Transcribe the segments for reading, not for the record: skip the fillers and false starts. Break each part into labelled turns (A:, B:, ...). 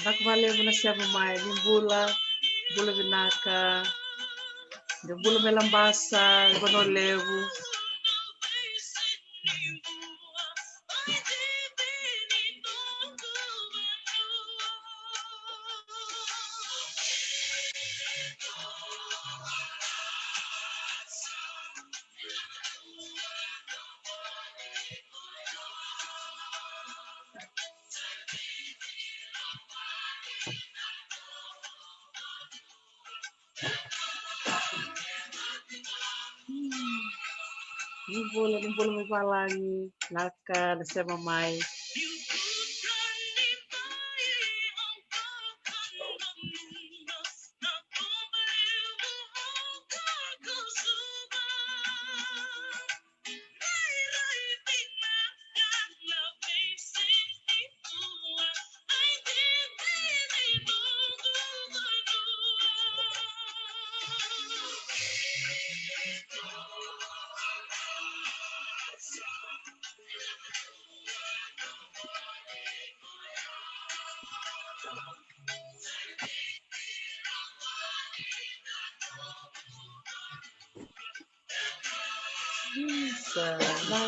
A: Nakvale mo na siya mamay, yung bula binaka, yung bula melambasa, yung levu. Yung bula may palangi, naka, na siya mamay.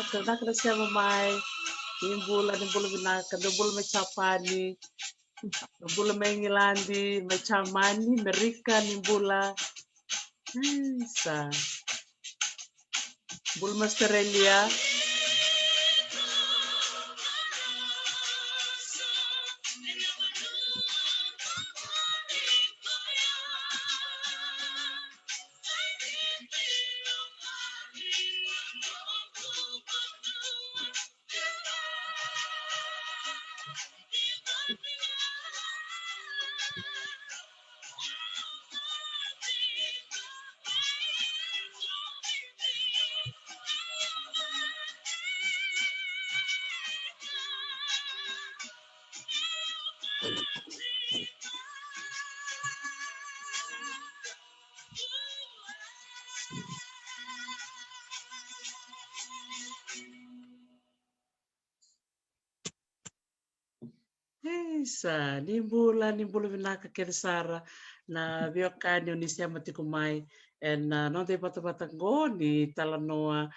A: Naka siya mamay, yung bula binaka, yung bula may chapani, yung bula may ngilandi, may chamani, Amerika, yung bula. Bula may Australia. Nimbula binaka kersara na biokani ni siya matikumay and no te patapatango ni talanoa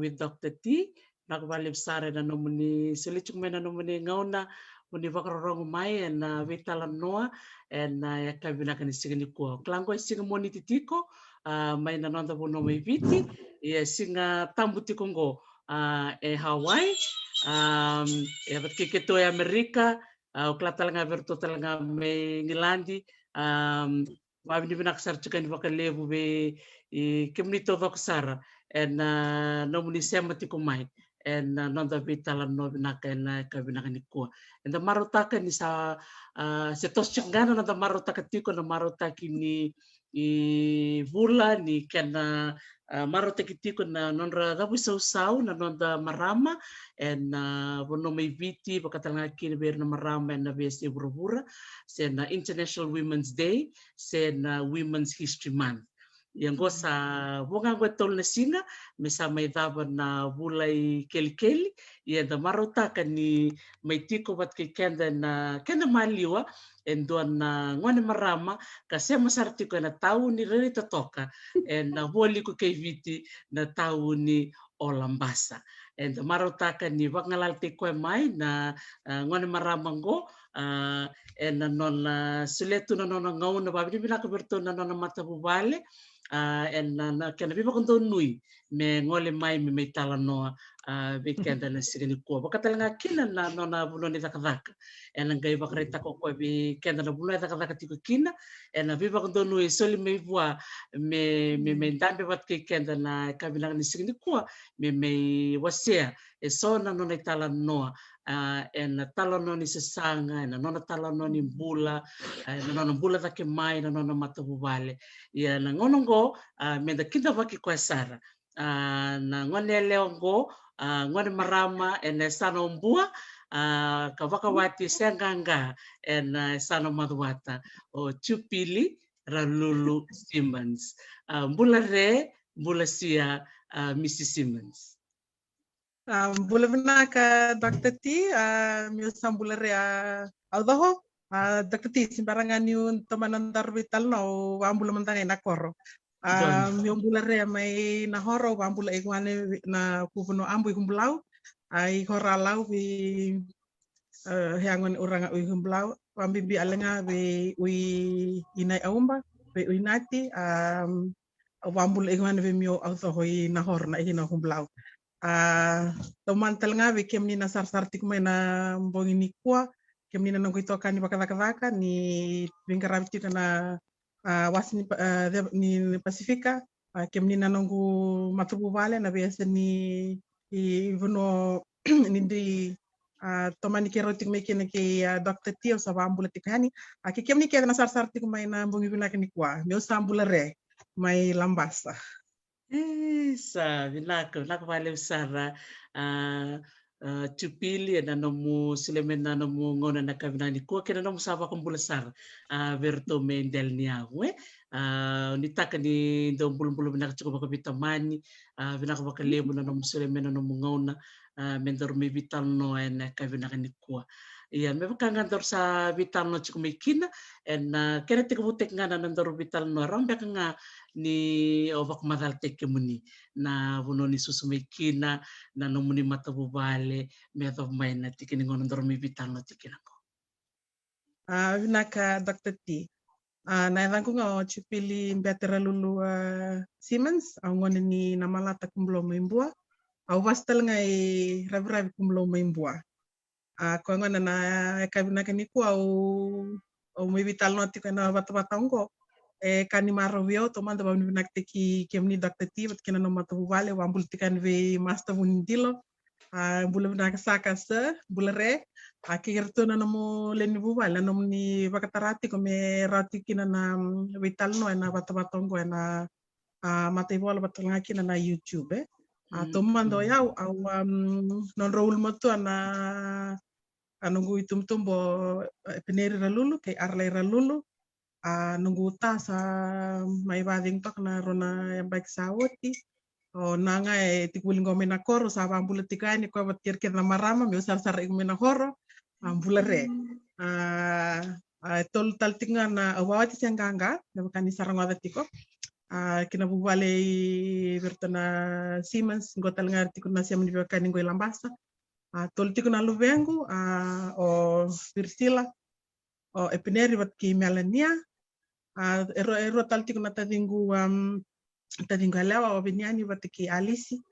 A: with Dr. T nakabalib sare na nomuni silichuk me na nomuni ngauna muni bakarorong mai and with talanoa and yaka binaka ni sigani ko klango singa moni titiko mai na nonda bono mai viti singa tambuti kongo Hawaii e batiketo e Amerika o klatalanga verto talanga me ngilandi mabini binaksar chikan bakalevu be kemnito vaksara en no munisema tikumai en nonda vitala no binaka en ka binaka nikua en da marutaka ni sa se tos chingana nonda marutaka tiko na marutaki ni vula ni kena marutaki tiko na nonra dabu sau na nonda marama en bono mai viti pakatanga kini ber na marama en besi burubura sen International Women's Day sen Women's History Month yang go sa bunga go tol na singa mesa mai dava na bulai keli ia da marota ni mai tiko bat ke kenda na kenda maliwa en doan na ngone marama ka se masar tiko na tau ni reri toka en na boli ko ke viti na tau ni olambasa en da marota ni bangalal te ko mai na ngone marama go en non suletu no ngau na babi bila ka berto na mata bubale en na kena biba konto nui me ngole mai me metala no weekend na sigini ko bakatala nga kina na nona buloni takadaka en ngai bakreta ko ko bi kenda na buloni takadaka tiko kina en na biba konto nui soli me bua me ndambe bat ke kenda na kabila ni sigini ko me wasea e so na nona tala no en tala no ni sesanga en nona tala no ni bula en nona bula take mai na nona mata bubale ia na ngonongo me da kinda waki kwa sara na ngone leongo ngone marama ene sano mbua kawakawati senganga ene sano madwata o Chupili Ralulu Simmons. Mbula re mbula sia Mrs. Simmons.
B: Mbula vinaka Dr. T, meu sambula re audaho, Dr. T simbarangan yun tamanandar vital no, ambula mantangay nakoro. Meu mbula re may nahoro, ambula igwane na kupuno ambu ikumbulaw, ay koralau vi heangon uranga uikumbulaw, pambimbi alenga vi ui inay aumba, vi uinati, ambula igwane vi meu audaho i nahoro na ikinakumbulaw. Tomantal nga we kem ni na sarsartik may na mbongi ni kwa kem ni na nang itoka ni bakadakadaka ni bingkarabiti na wasi ni Pasifika kem ni na nanggu matubu vale na biasa ni ivuno nindi tomani kerotik may kena ke Dr. Tio sa bambula tikani kem ni kena na sarsartik may na mbongi binak ni kwa meu sambula re may lambasa.
A: Sa vinaka vale usara Chupili na nomu silemen na nomu ngona na kavinani ko kena nomu sava kumbulasar verto mendel niawe nitaka ni do bulu vinaka cukup kapitamani vinaka bakalemu na nomu silemen na nomu ngona mendor me vital no en kavinaka ni ko ia me kangantor sa vital no cukup mikina en kena tikubutek ngana nandor vital no rambe nga ni ovak madal teke muni na vuno ni susumekina na no muni matabu vale me to mai na tikini ngono dormi vital no tikina ko
B: Vinaka Dr. T. Na ilangu nga Chupili Mbetera Lulu Simmons ang ngone ni namalata kumlo maimbua au wastal nga rabi kumlo maimbua ko ngone na kabinaka ni ko au mai vital no tikana bata ngo kani marovio tomando bamni binakte ki kemni Dr. T bat kena no matabu vale wambul tikan ve master vundilo bula binaka saka sa bula re kikirto na namo leni bubal na ni bakatarati ko me rati kina na vital no na bata ngo na matay bola batalanga kina na YouTube tomando yaw au non roul moto na anungu itumtumbo peneri ralulu kay arlay ralulu nunggu tas may bading tok na rona yang baik sawoti o nanga tikuling gomen na koro sa ambula tikani ko batir na marama mi usar sar igmen na horo ambula re tol tal tinga na awati senganga na bakani sarang wada tiko kina bubale bertana Siemens gotal ngarti kuna siam ni bakani ngoi lambasa tol tiko na luvengu o Virsila o epineri bat ki Melania ero talti kuna tadingu alewa o binyani batiki alisi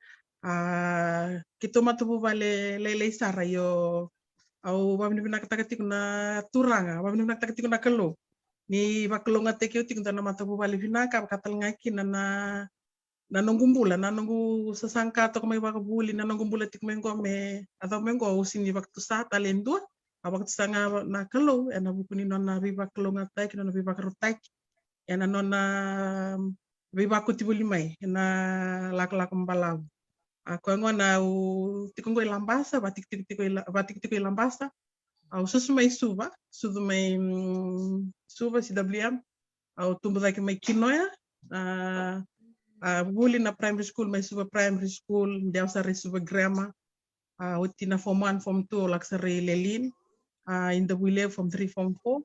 B: kito matubu vale lele sara yo au bamni binakatagati kuna turanga bamni binakatagati kuna kelo ni bakelo ngateki uti kuna matubu vale binaka katal ngaki na nongumbula na nongu sasangka to kumay bakabuli na nongumbula tikmen ngome atau mengo usini waktu sa talendua waktu sanga na kelo na bukuni na biba kelo ngatai kina na biba karutai na nona biba kutibuli mai na lak mbalau ako ngona u tikungo ilambasa batik tiko ilambasa au susu mai suba CWM au tumbu daki mai kinoya buli na primary school mai suba primary school dia sari suba grammar utina form 1 form 2 laksari lelin in the wile form 3 form 4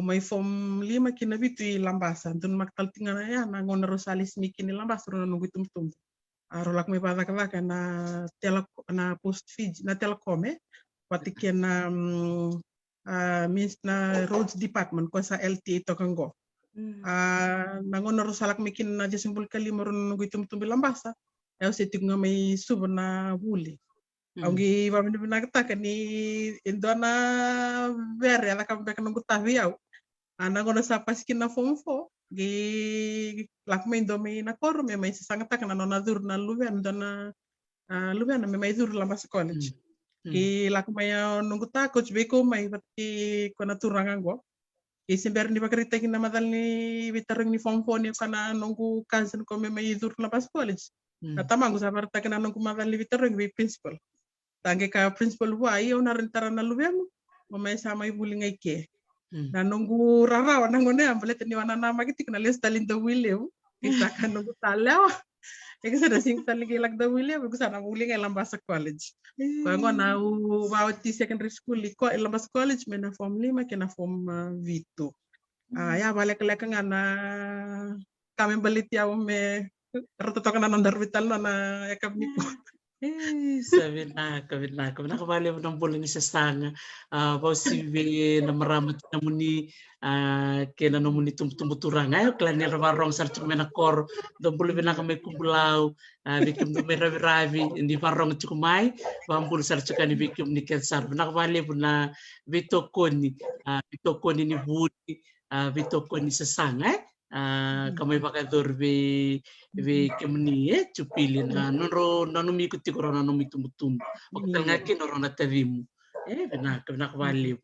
B: may form 5 kina bitu lambasa dun maktal tingana ya na ngona rosalis mikini lambasa ro nunggu tum rolak may bata na na post feed na telecom patiken na means na roads department ko sa LTE to kango na ngona rosalak mikin na jesimbul kalima ro nunggu tum lambasa ya setik nga may suba na buli Anggi pamini binakta ni indona ver ala kam bek nunggu tawiau. Ana ngono sa paskin na form 4 gi lakme indomi na kor me mai sangata kana nona dur na luven dona luven me mai dur lambas college. Gi lakme nunggu ta coach beko mai pati kona turangan go. Gi simber ni bakrita kina madal ni bitareng ni form 4 ni kana nunggu kansen ko me mai dur lambas college. Tamangu sabar takena nung kumatan libitar ng principal. Tange ka principal wa iyo na rentara na lubemu. Mamay sama ibuli ngay ke. Na nunggu rarawa nangone ambale tani wana nama kiti kana les talinda wileu. Isa ka nunggu talaw. Eka sada sing taligi lagda wileu ko sana muli ngay Lambasa College. Kwa ngo na wawati secondary school iko Lambasa College mena form 5 kena form 8. Ya balik-balik nga na kami balit yaw me ratotokan na nandar vital na yakap ni po.
A: Sabi na nakabali mo ng bulan ni sa sanga. Pausibi na maramat na mo ni kaya na mo ni tumuturang. Ngayon, kala ni ramarong sa tsukme na kor. Doon bulan na kami kumbulaw. Bikim do may rabi-rabi. Hindi parong tsukumay. Pambul sa tsuka ni bikim ni Kelsar. Nakabali mo na bitokoni ni Budi. Bitokoni sa sanga. Kamay bakador be kemni chupili na noro nanumi kuti korona numi tumtum waktal ngaki noro na tarimu benak value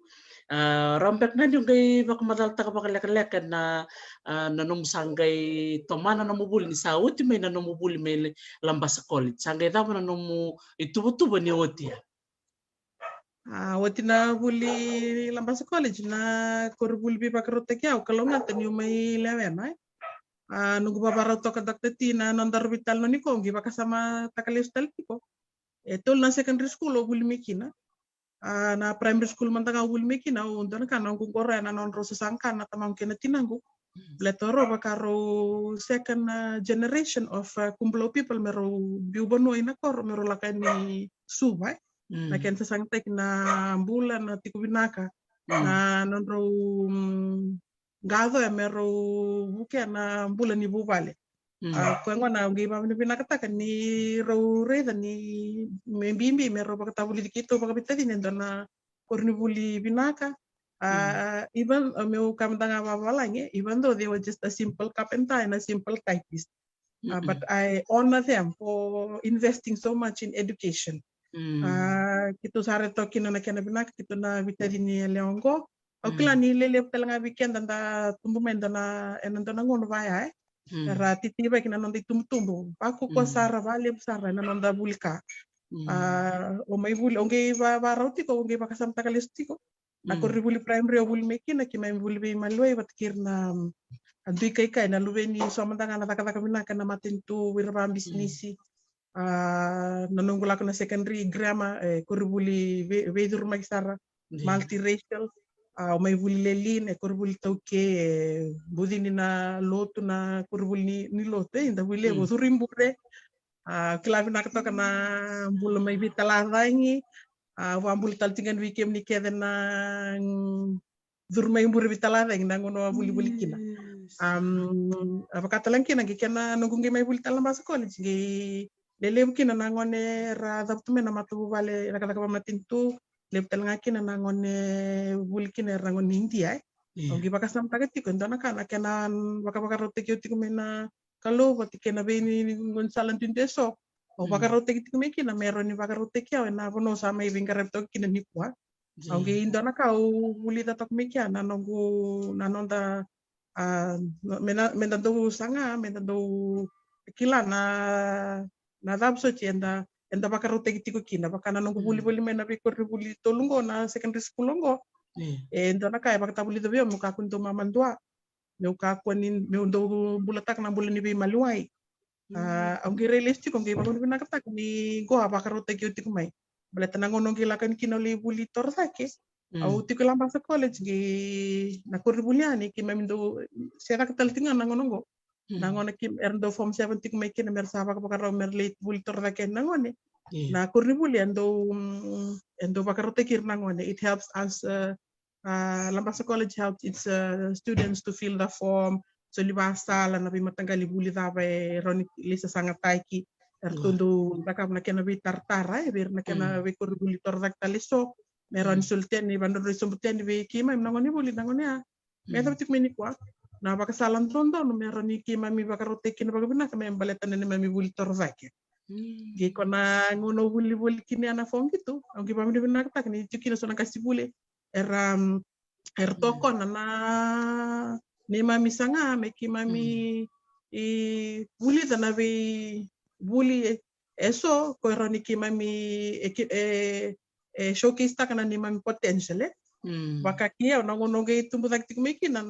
A: rampek na yung kay bak madal ta kapakalakalak na nanum sanggay tomana na mubuli ni sauti may nanumubuli may Lambasa College sanggay daw na numu itubutubo ni otia
B: Wati na buli Lambasa College na korbuli bi bakarote kya kalau ngatan yung may lewen ay nunggu babaraw to kadaktati na nandar vital no niko ngi bakasama takalistal tiko tol na secondary school o buli mikina na primary school man tanga buli mikina undana kana ngung korre na non rosa sangka na tamam kena tinangu letoro bakaro second generation of kumblo people mero biubano ina kor mero lakani subai na ken sasangtek na bulan na tikubinaka na nonro gado ya mero buke na bulan ni bubale ko ngona ngi ba ni pinakata kan ni rore ni membimbi mero bakatabuli dikito bakabitadi nendo na korni buli binaka even meu kamdanga babalange even though they were just a simple carpenter and a simple typist but I honor them for investing so much in education. Kito sare to kino na kena binak kito na bitadi ni leongo okla ni lele talanga weekend anda tumbu menda na enando na ngono vaya ra titiba kina nonda tumtumbu paku ko sara vale sara na nonda bulka o mai buli onge ba rauti ko onge bakasam takalistiko na korri buli primary o buli mekina ki mai buli be maloi batkir na andui kai na luweni so mandanga na takataka binaka na matintu wirba bisnisi nanungula ko na secondary grammar kurbuli vedur magisara multiracial may bulilelin kurbuli tauke budini na lotu na kurbuli ni lotu inda bule buzurimbure kilavi nakto kana bula may bitalangi wambul taltingan wikem ni keden na durmay mbure bitalangi nangono buli buli kina apakatalan kina gikena nungungi may buli Lambasa College gi lele kina nangone ra daptume na matu vale rakaka matintu leptal ngakina nangone bulkina rangon India ongi bakasam tagati ko ndana kana kena bakabakarote kyo tikumena kalau batikena beni ngonsalan tindeso o bakarote tikumekina meron ni bakarote kya na bono sama ibingarep to kina ni kwa ongi ndana ka buli tatok mekya nanongu nanonda mena do sanga mena do kila na dabso enda bakarote tiko kina bakana nongo buli mena bikor buli tolungo na secondary school longo enda na kaya bakata buli do muka kunto mamandua muka kunin meundo bulatak na bulani bi maluai ang realistic kung gibang binakatak ni go bakarote tiko mai baleta nangono gilakan kinoli buli torsake au tiko Lambasa College gi na korbuliani ki mamindo sera kataltingan nangono nangone kim erndo form 7 tik may kina mersaba kapag mer late bultor na ken nangone na kurni endo bakarote kir nangone it helps us Lambasa College helps its students to fill the form so libasa la na bimatanggali buli dabe roni lisa sangat taiki ertundo bakam na kena bitartara bir na kena be kurni tor daktaliso meron sulten ni bandor sulten be kima nangone buli nangone metam tik mini kwa na bakasalan tondo no meron ni mami bakarote kina bagabina kami baletan ni mami buli torvake gi kona ngono buli kini ana fong gitu ang gi mami bina katak ni chukina sona kasi bule toko na ni mami sanga me ki mami buli dana be buli eso ko roni ki mami showcase ta kana ni mami potential baka kia nonge tumbu tak tik meki na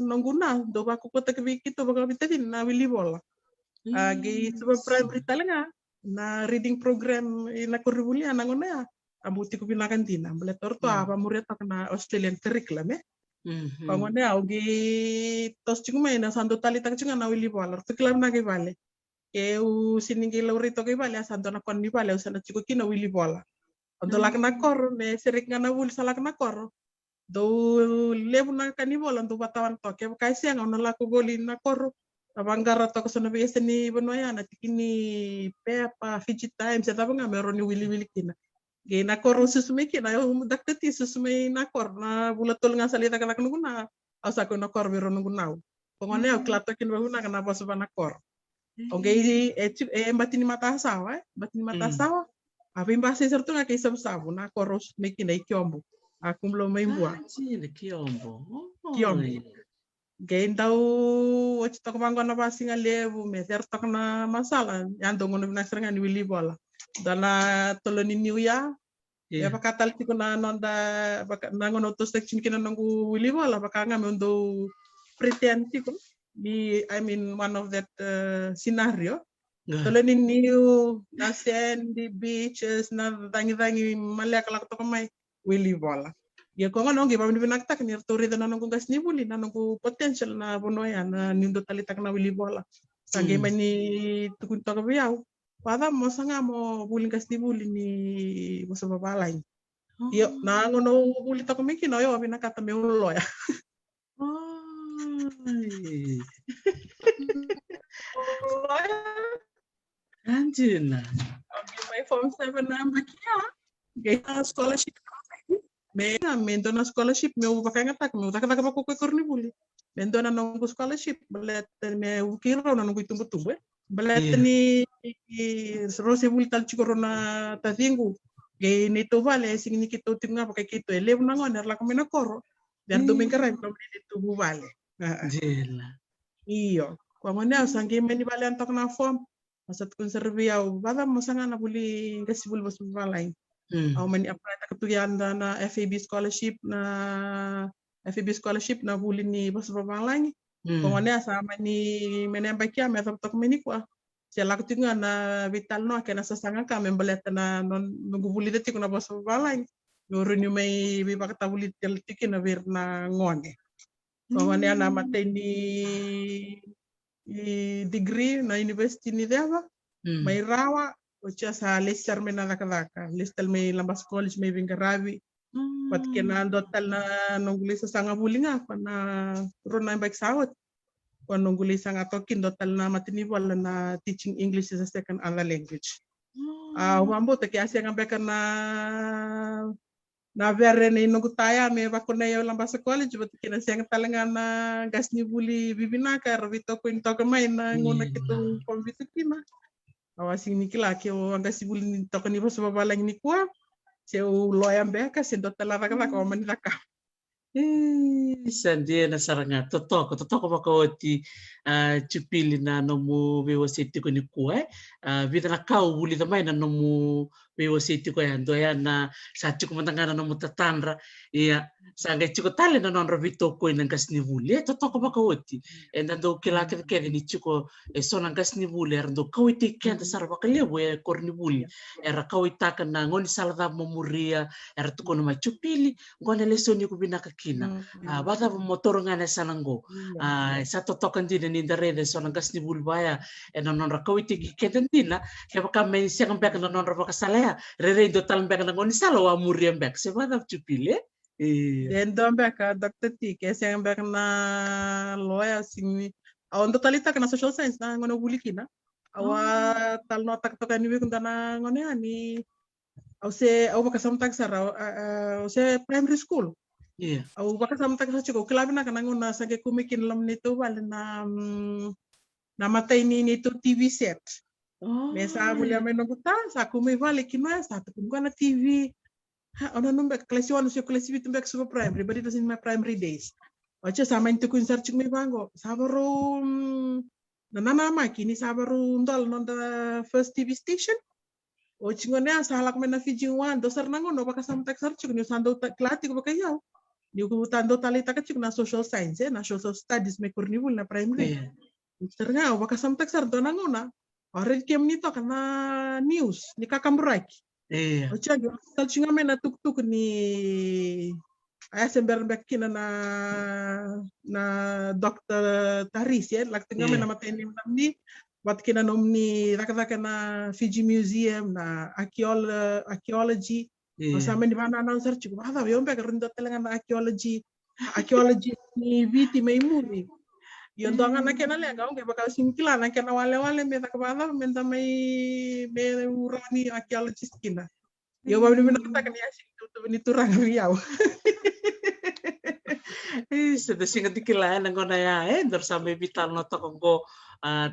B: nonguna do ba ko tak meki to baka bitatin na wili bola gi suba primary talanga na reading program na kuribuli anangona abuti ko pinakantina bale torto apa murid na Australian curriculum pangone augi tos chikume na santo tali tak chunga na wili bola to kilam na ke vale eu siningi laurito ke vale santo na kon ni vale usana chiku kina wili bola Ondo lak na kor ne serik nga na wul sa lak na kor do lebu na kanibol do batawan to ke kai siang ono laku goli na kor abangara to ko sono bese ni benoya na tikini pepa Fiji Times ta banga meroni wili kina ge na kor susume kina daktati susume na kor na bulatol nga salita kalak nunguna asa ko na kor bero nungunau pongone au klato kin bahuna kana baso na kor oge batini mata sawa Abim base certo nga kay sabu na koros may kinay kiombo. Akong lo may buwa.
A: Kiombo.
B: Gain daw wachit ko mango na basi nga lebu me certo na masala. Yan do ngono na nga ni wili bola. Dala tolo ni New Year. Ya pakatal tiko na nonda nangono to section kina nongu wili bola baka nga do pretend tiko. I mean one of that scenario. Tolo ni new na sandy beaches na dangi malyak lak to may wili bola. Ya ko ngono gi pamni binaktak ni tori na nong gas ni buli na nong potential na bonoya na nindo talitak na wili bola. Sange mani tukun to kabiyaw. Pada mo sanga mo buli gas ni buli ni mo sa babalay. Yo na ngono buli to kumiki no yo binakata me ulo ya.
A: Angela.
B: Okay, my form 7 number kia. Gaya scholarship. Mendo na scholarship me ubaka ngatak me utaka taka ko korni buli. Mendo na nong scholarship belet me ukiro na nong itumbu belet ni rose buli tal chikoro na tatingu. Gaya nito vale sing ni kito tinga pakai kito elev na ngoner la kamena koro. Biar domingo rai no itu vale.
A: Jela.
B: Iyo. Kwa ngone sangi meni vale antok na form. Masat konservia bada mosanga na buli gasibul bos balai. Au mani apply ta katuyanda na FAB scholarship na buli ni bos balai. Pongone sama ni menemba kia me tok meni kwa. Sela kutunga na vital no kena sasanga ka membelet na nunggu buli deti kuna bos balai. Nuru ni mai bi bakata buli tel tikin na vir na ngone. Pongone ana mateni degree na university ni deva may rawa ocha sa lesser me na laka listal may lambas college may bingarabi pat kenando tal na nungguli sa sanga bulinga pa na ron na bike sawat pa nungguli sa nga tokin dotal na matinibol na teaching English as a second other language wambo te kaya siya nga beka na verre na inugutaya me bako na yo lambas college but kinasiyang talaga na gas ni buli bibinaka rabito ko yung tokamay na nguna kitong pambitukina awasing ni kilaki o ang gas buli ni toko ni basa babalang ni kwa siya loyang beka siya do talaga ka manilaka
A: Sandia na saranga totoko makawati chupili na nomu bewa seti ko ni kuai vita na kau buli tamai na nomu bewa seti ko yan doya na sa chuko matangana nomu tatandra iya sanga chuko tale na non ravito ko nang kasni buli totoko makawati and ando kilaka kede ni chuko so nang kasni buli ando kawiti kenta sarwa kale we korni buli era kawita kana ngoni salada momuria era tuko no machupili ngone lesoni ko binaka kina bata motor nga na sanango sa totokan din ni darene so nang gas ni bulbaya e non rakawiti ketentina ke baka men siang bek non baka salaya re do tal bek na ngoni salo wa muriem bek se bata chupile
B: den do bek doctor ti ke siang bek na loya sing on totalita kana social science na ngono bulikina awa tal no tak tokan ni kun na ngone ani au baka samtak sara au se primary school au baka samtak sa chiko klabi na kana ngona sa ke kumikin lam nito wala na matay ni nito TV set mesa bulia may naguta sa kumi wala kinwa sa tukun ko na TV ano nung bek klase 1 so klase 2 bek super primary but it was in my primary days ocha sa main tukun sar chik may bango sa baro na nana maki ni sabaru ndol non the first TV station o chingone sa halak mena Fiji wan do sar nango no baka sam tak sar chuk ni sando klati ko baka yaw ni ko tando talita ka chuk na social science na social studies me kurniwul na primary sar nga o baka sam tak sar do nango na ore kem ni to kana news ni kakambraki o chagi tal chinga mena tuk tuk ni Ayah kina na Dr. Taris ya, lak tengah mena mateni namni, wat kina nomni raka na Fiji Museum na archaeology, sama di mana announcer cukup, ada yombe kerunda telengan archaeology ni viti meimuri. Yon dongan na kena le gaung ke bakal singkila na kena wale meta kabala menta me urani archaeologist kina. Yo bawa di mana tak ni asing tu ni turang riau.
A: Sada singa tikilahan ng na ya dor sa may vital no to ko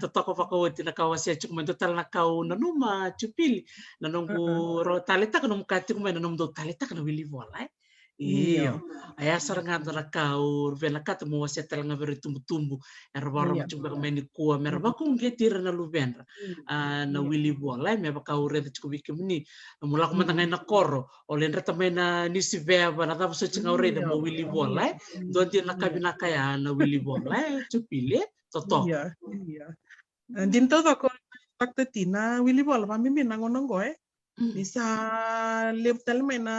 A: to ko pa ko tinakawasya chuk man total nakaw nanuma chupili nanunggu ro talita kanum kati ko man nanum do talita kana wili wala iyo aya saranga dra kau vela kata mo wasya tal nga beri tumbu erbara mo chuk ba meni ko merba ko ngetira na lubendra na wili wala me ba kau re chuk wikimni mula ko matangay na koro olen reta may na nisivea ba na tapos sa chingaw re mo wili wala doon din nakabinakaya na wili wala chupili toto
B: iya din to ko takte tina wili wala pamimi nangonongo bisa leptal me na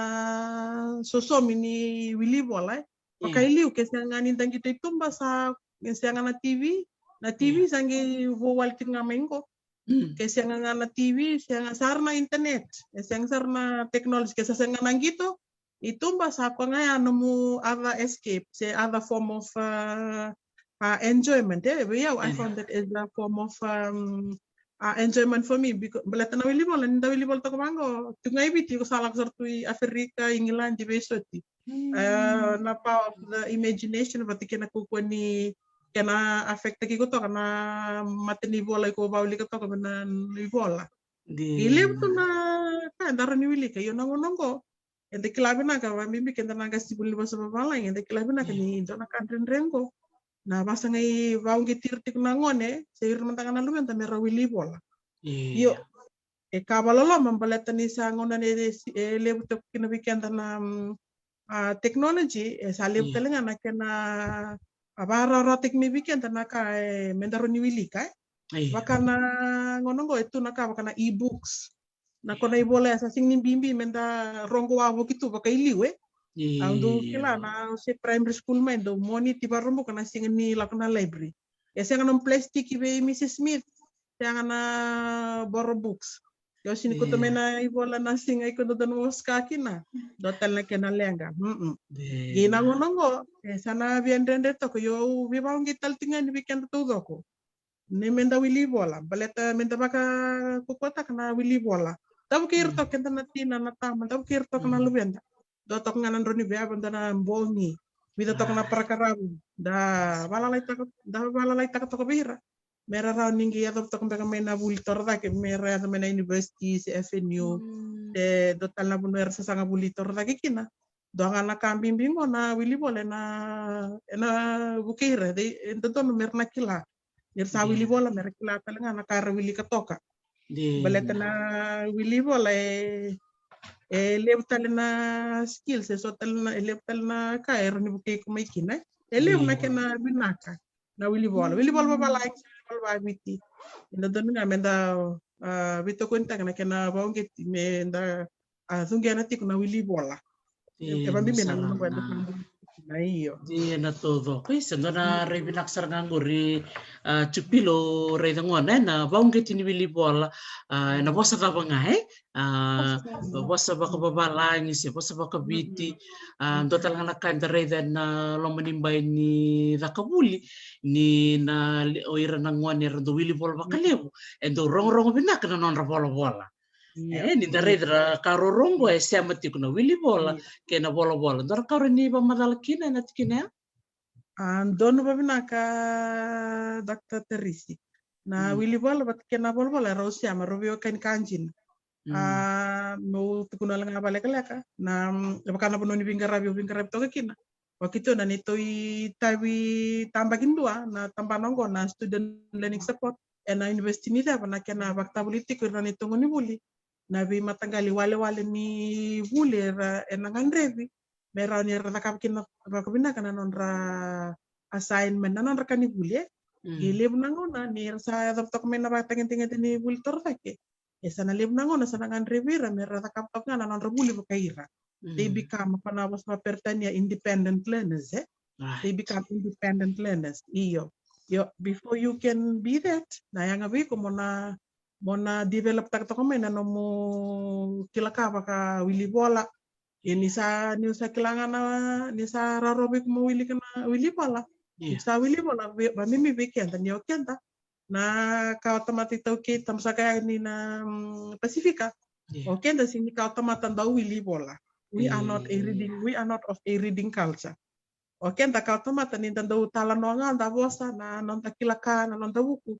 B: sosomi ni wili wala pakailiu kesangan intang kita itumba sa kesangan na TV sangi wal tinga mengo kesangan na TV sangan sarna internet sangan sarna teknologi kesangan nang gitu itumba sa ko nga nemu other escape say other form of enjoyment I found that is a form of enjoyment for me because balata na wilibol nda wilibol to mango tungai biti ko salak sartui Afrika England besoti na power of the imagination but kena ko ni kena affect ki ko to kana mateni bola ko bawli ko to kana ni bola ile to na ka ndaro ni wili ka yo nango ende kilabi na ka mimi kenda na ga sibuli basa babala ende kilabi na ka ni dona kandren rengo na basa ngai waungi tirtik nangone seir mentangana lu menta mera wili bola yo kabalolo mambaleta ni sangona ne lebu to kina weekend na technology sa lebu telenga na kena abara rotik mi weekend na ka mendaro ni wili ka bakana ngonongo itu na ka bakana e-books na kona ibola sa singni bimbi menda rongo wabo kitu baka iliwe ando kila na se primary school main do moni tiba rombo kana singin ni lakna library ya ng plastic ibe Mrs. Smith na boro books yo sini ko to mena ibola na singa ko do no skaki na do tel na kena lenga gina ngonongo sana biendende to ko yo bi bawngi tal tingan ni weekend to do ko ni menda wili bola baleta menda baka ko kota kana wili bola tabu kir to kenta na tina na tama tabu kir to kana lubenda dotok nganan roni bea bandana mbongi vida tok na prakarabu da balalai tak to bira mera raw ningi ya tok mbega mena bulitor da ke mera ya mena university FNU de dotal na bunwer sa sanga bulitor da kina do ngana kambing bingo na wili bole na bukira de ento no merna kila sa wili bola mera kila talenga na kar wili katoka baleta na wili bola lebutal na skills so lebutal na kairo ni buke ko may kina na kena binaka na wili bola ba like wili ba biti ina don nga menda bito ko na kena baungit me nda zungia na tik na wili bola e ba bimena no ba na iyo
A: na todo pues na rebinaksar nganguri chupilo re ngone na baungit ni wili bola na bosa ka bangai bosa ba ka babalangi si bosa ba ka biti total nga nakanda re na lo manimbay ni rakabuli ni na oira na ngone ro wili bola ba kalebu endo rong binak na non bola ni daredra karorongo siya mati kuna wili bola kena bola ndar karo ni ba madalakina na tikina
B: dono ba binaka Dr. Teresi na wili bola bat kena bola ro siya marobio kan kanjin no tukuna lang balik leka na bakana bono ni bingarabi to kina Waktu itu dan itu tawi tambahin dua na tambah nongko na student learning support na university ni apa na kena waktu politik na itu ngoni buli na bi matanggali wale ni buli na ngandrevi mera ni ra kapkin na kabina kana nonra assignment na nonra kani buli gilib nangona ni sa adaptok men na batangin ni buli torfake esa na lib nangona sa ngandrevi ra mera kaptok na nonra buli bakaira. They become pertanya independent learners.
A: Right.
B: They become independent learners. Iyo. Before you can be that, na yang abi ko mona develop tak to na no mo kilaka baka wili bola. Ini sa kilangan na ni sa rarobi ko mo wili kana wili bola. Sa wili bola ba mimi weekend ni okenta. Na ka automatic to ki tamsa kaya ni na Pasifika. Okenta sini ka automatic daw wili bola. We are not of a reading culture. Oke, nta kau tomata ni tanda utala noanga nda bosa na nonta kilaka na nonta buku.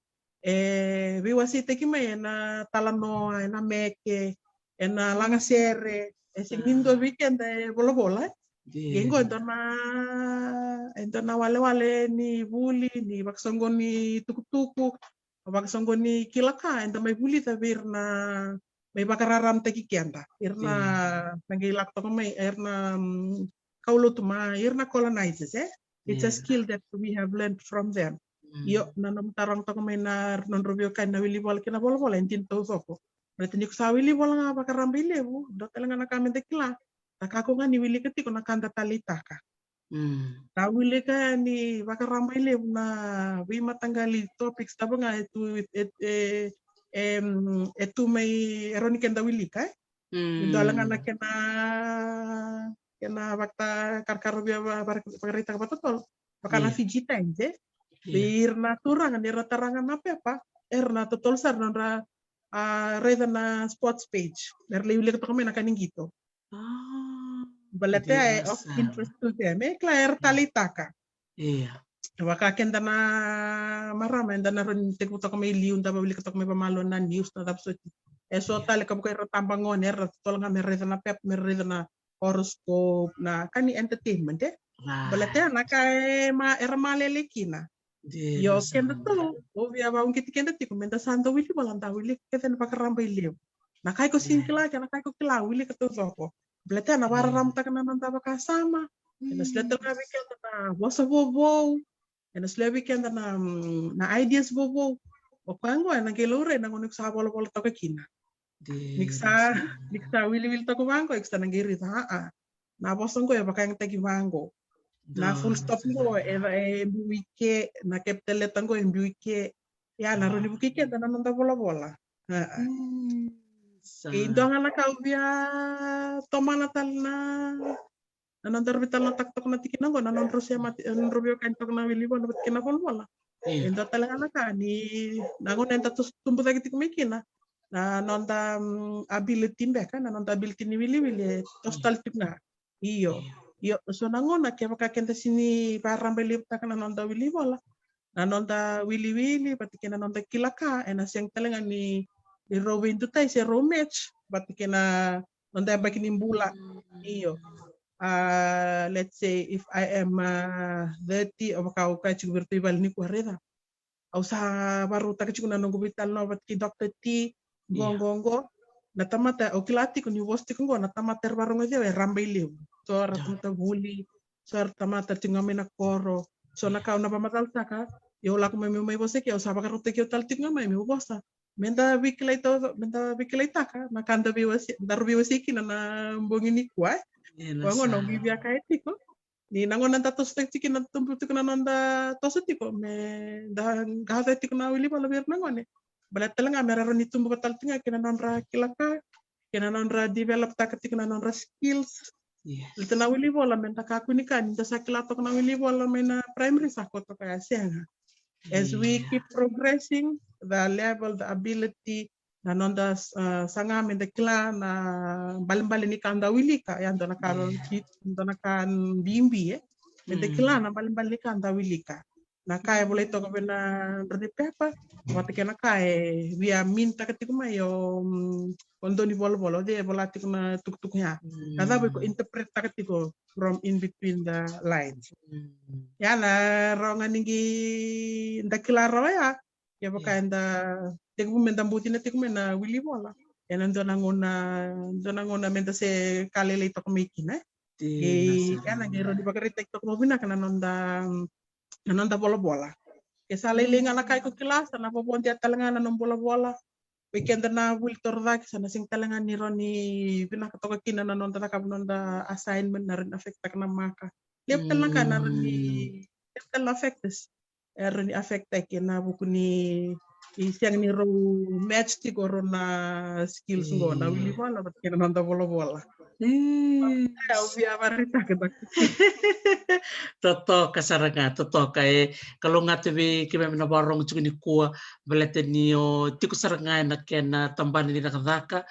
B: Vi wasi teki me na tala noa na meke na langa sere. Sing nindo weekend bola. Gengo entona wale ni buli ni baksongo ni tuku baksongo ni kilaka enta mai buli tabir na may bakararam teki kianda irna nangilak to may irna kaulo tuma irna colonizers it's a skill that we have learned from them yo nanam tarang to may na non rubio kan na wili bol kina bol entin to soko berarti ni sa wili bol nga bakaram bile bu do telenga na kami tekla takako nga ni wili ketiko na kanda talita ka na wili ka ni bakaram bile na wi matanggali topics tabo nga itu may eroni kenda wili ka Ito lang anak kena wakta karkaro biya pagarita ka patotol baka na fijita enje bir naturang ni ratarangan apa erna totol sar nandra reda na sports page merli wili ka kami nakaning gito balate of interest to them klaer talitaka Waka kenda na marama enda na ron tekuto kami liun da bili katok may pamalo na news na tapos eso tali ka bukai ratambangon tol nga merida na pep merida na horoscope na kani entertainment balate na kay era malelekina yo kenda to obvia ba ungkit kenda ti komenta santo wili balanta wili keten pakaramba iliw na kay ko singkila na kay ko kila wili kato ko balate na wararam ta kana nanta baka sama Enas letter na weekend na wasa bobo. Enas le weekend na ideas bobo. O pango na gelore na ngunik sa bola to kina. Niksa wili to ko mango eksta na giri ta Na bosong ko ya bakang tagi mango. Na full stop ko wike na keptele tango wike. Ya na roni bukike na nanda bola. Indong ala kaubia tomana tal na nanondar vital na taktok na tikinan ko nanon Rusya mati rubio kantok na wili ko dapat kinapon wala endo talaga na ka ni nangon enta tumbo tagi tikmikina na nonda ability mbeka na nonda ability ni wili tostal tikna iyo so nangon na kaya makakenta sini parang belip tak na nonda wili wala na nonda wili patikina nonda kilaka ena siyang talaga ni Robin to tayo si Romech patikina nonda bakinimbula iyo let's say if I am 30 o makau ka chigu virtual ni kuareda au sa baru tak chigu na nongo vital no bat ki Dr. T gongongo na tamata o kilati ko ni wosti ko na tamata baru ngaja rambe liu so ramata buli so tamata tingame na koro so na kau na pamatal saka yo la ko may bose ki o sa baka rote ki tal tinga may bosa menda bikilay taka na kanda biwasi daru biwasi ki na mbongini kwa Wango no bibia kaitiko. Ni nango nanta tostek tiki na tumputik na nanda tositiko me dahan gahata tiko na wili pala bir nango ne. Balat talaga meraro ni tumbu katal tinga kina nonra kilaka kina nonra develop takatik na nonra skills. Lita na wili bola menta kakunikan ninta sa kilatok na wili bola mena primary sako to kaya siya. As we keep progressing, the level, the ability, na nonda sanga mendekla na balimbali ni kanda wili ka yan dona kan bimbi mendekla na balimbali ni kanda wili ka na kaya boleh to bena rani pepa wati kena kaya via minta ketika mayo kondo ni bolo de bolati kuna tuk-tuknya kada ko interpret ketika from in between the lines ya na ronga ningi ndakilaro ya baka nda teku menda butina teku mena wili bola ya nando nangona menda se kalele to kumikina ya na gero di bakarita to kumina kana nonda bola-bola. Ya salele nga nakay ko kilasa na poponti at talangan ng bola-bola. Weekend na wiltor dak sana sing talangan ni Roni pinakatoka kina na nonda nonda assignment na rin affect na maka. Lep talaga na rin ni lep talaga affects. Rin affect kina buku ni isang ni ro match ti ko na skills ngo na wili bola bat kina nonda bola-bola. Ya ubi abarita kita.
A: Totoka saranga totoka kalau ngate kime na barong chukuni kuwa balete nio tiku saranga na kena tambani ni nakadaka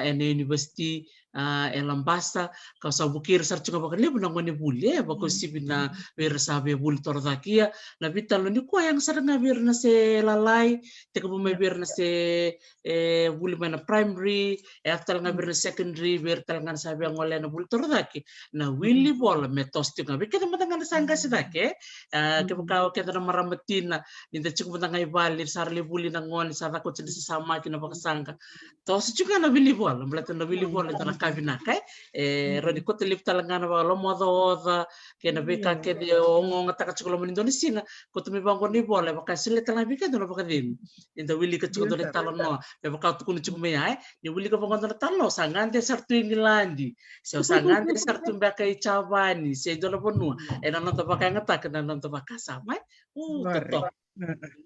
A: ene university Lambasa kau sabukir sarchunga bakali bunang wani bule bako sibina wer sabe bul tordakia na bitalo ni kuwa yang saranga bir na se lalai tiku bume bir na se bul mana primary after nga bir na secondary bir talangan sabe ngole na bul tordaki na willi bola metos tinga kita matanga sangga sidake ke kau kita maramatina ninda cukup matanga ibali sarli buli na ngoni sara ko tsi sama kina bakasanga tos juga na willi bola mlata na willi bola tara kavina kai rodi ko telip talangana ba lo moda kena beka ke de ongo ngata kachukolo mun Indonesia ko tumi bango ni bola baka sile tala bika do baka dim inda willi ka chuko do talono be baka tukuni chukume ai ni willi ka bango do talo sangante sartu ingilandi so sangante sartu baka ichabani se do lo bonua non baka ngata kana non baka sama toto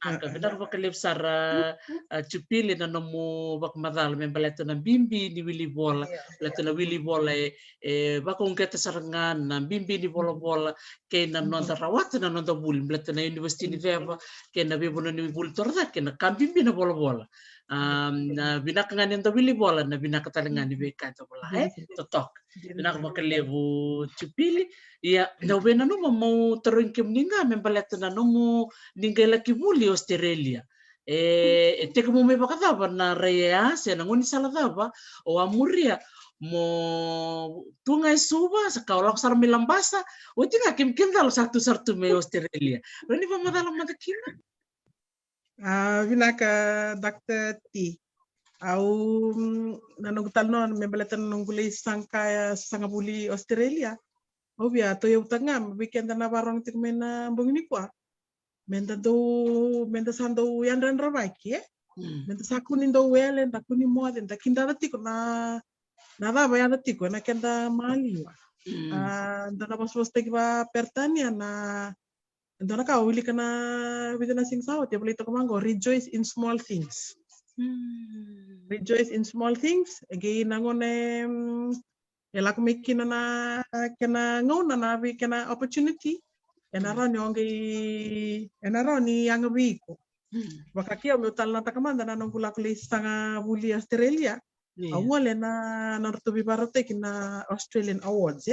A: Aka benar baka lip sara chupili na nomu bak madal membaleto na bimbi ni wili bola leto na wili bola baka ungketa sarangan na bimbi ni bola kay na non rawat na non bul leto na university ni veva kay na bibono ni bul torda kay na kambimbi na bola na binakangan yung wili bola na binakatalangan ni beka to bola totok binak baka lebu chupili ya na no mau teruin kem ninga membaleto na nomu ninga laki buli Australia te como me bakadaba na rea se na ngoni sala daba o amuria mo tunga suba sa kaulak sar milambasa o tinga kim dalo satu sartu me Australia rani pa madalo madakina
B: vinaka Dr. T au nanong non me balatan nong gulay sanga buli Australia obvia to yung tangam weekend na barong tikmena bungini kwa menda sando yandan rabaki menda sakunin do wele nda kuni moden da kinda tiko na daba ya tiko na kenda maliwa nda na bos ba pertania na nda na ka wili kana bidana sing sawo te boleh to mango rejoice in small things rejoice in small things again nangone ela kumikina na kena ngona na vi kena opportunity enaroni yang wiko wakakia umetal na takamanda na nongula kulis tanga buli Australia awale na nortubi barote kina Australian Awards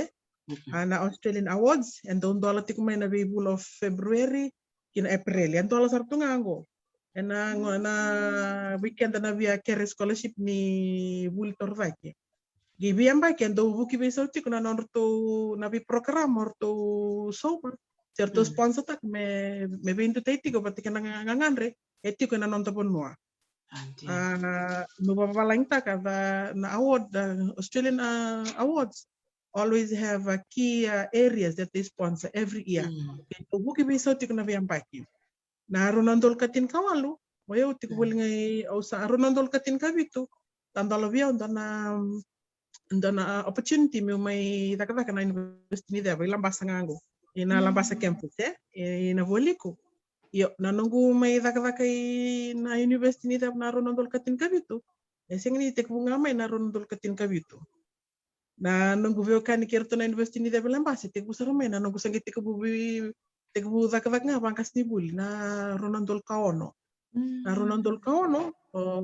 B: na Australian Awards and don dola tikumay na bibul of February kina April and dola sartunga ngo na weekend na via care scholarship ni buli torvake gibi amba kendo buki besauti kuna norto nabi program orto sober certo sponsor tak me bintu teti ko pati kana ngangandre eti ko na nonto ponua no baba lang tak na award Australian awards always have key areas that they sponsor every year buki besauti kuna bi ampaki na ronandol katin kawalu wayo tik bolngai ausa ronandol katin kabitu tandalo via ndana opportunity me mai takata na university ni deba Lambasa ngango ina Lambasa campus ina voliko yo na nungu mai takata na university ni deba na ronondol katin kabitu sing ni tek bunga mai na ronondol katin kabitu na nungu veo kan kerto na university ni deba Lambasa tek busar mai na nungu sangi tek bu takata nga bangkas ni buli na ronondol kaono na ronondol kaono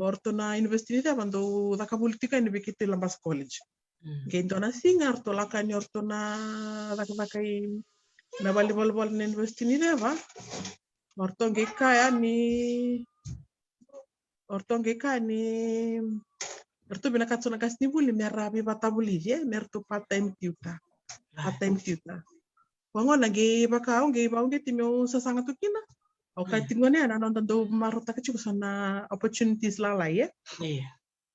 B: orto na university ni deba ndo takabultika ni bikiti Lambasa college Gento na singar to lakani orto na na volleyball na university ni deba ortonge kaya ni ertu bina katsona kasni buli mera bi batabuli je mertu part-time tutor. Wangona ge bakao ge baunge timio sasanga tukina. Au katingone ana nonton do marota kachu sana opportunities lalai ya.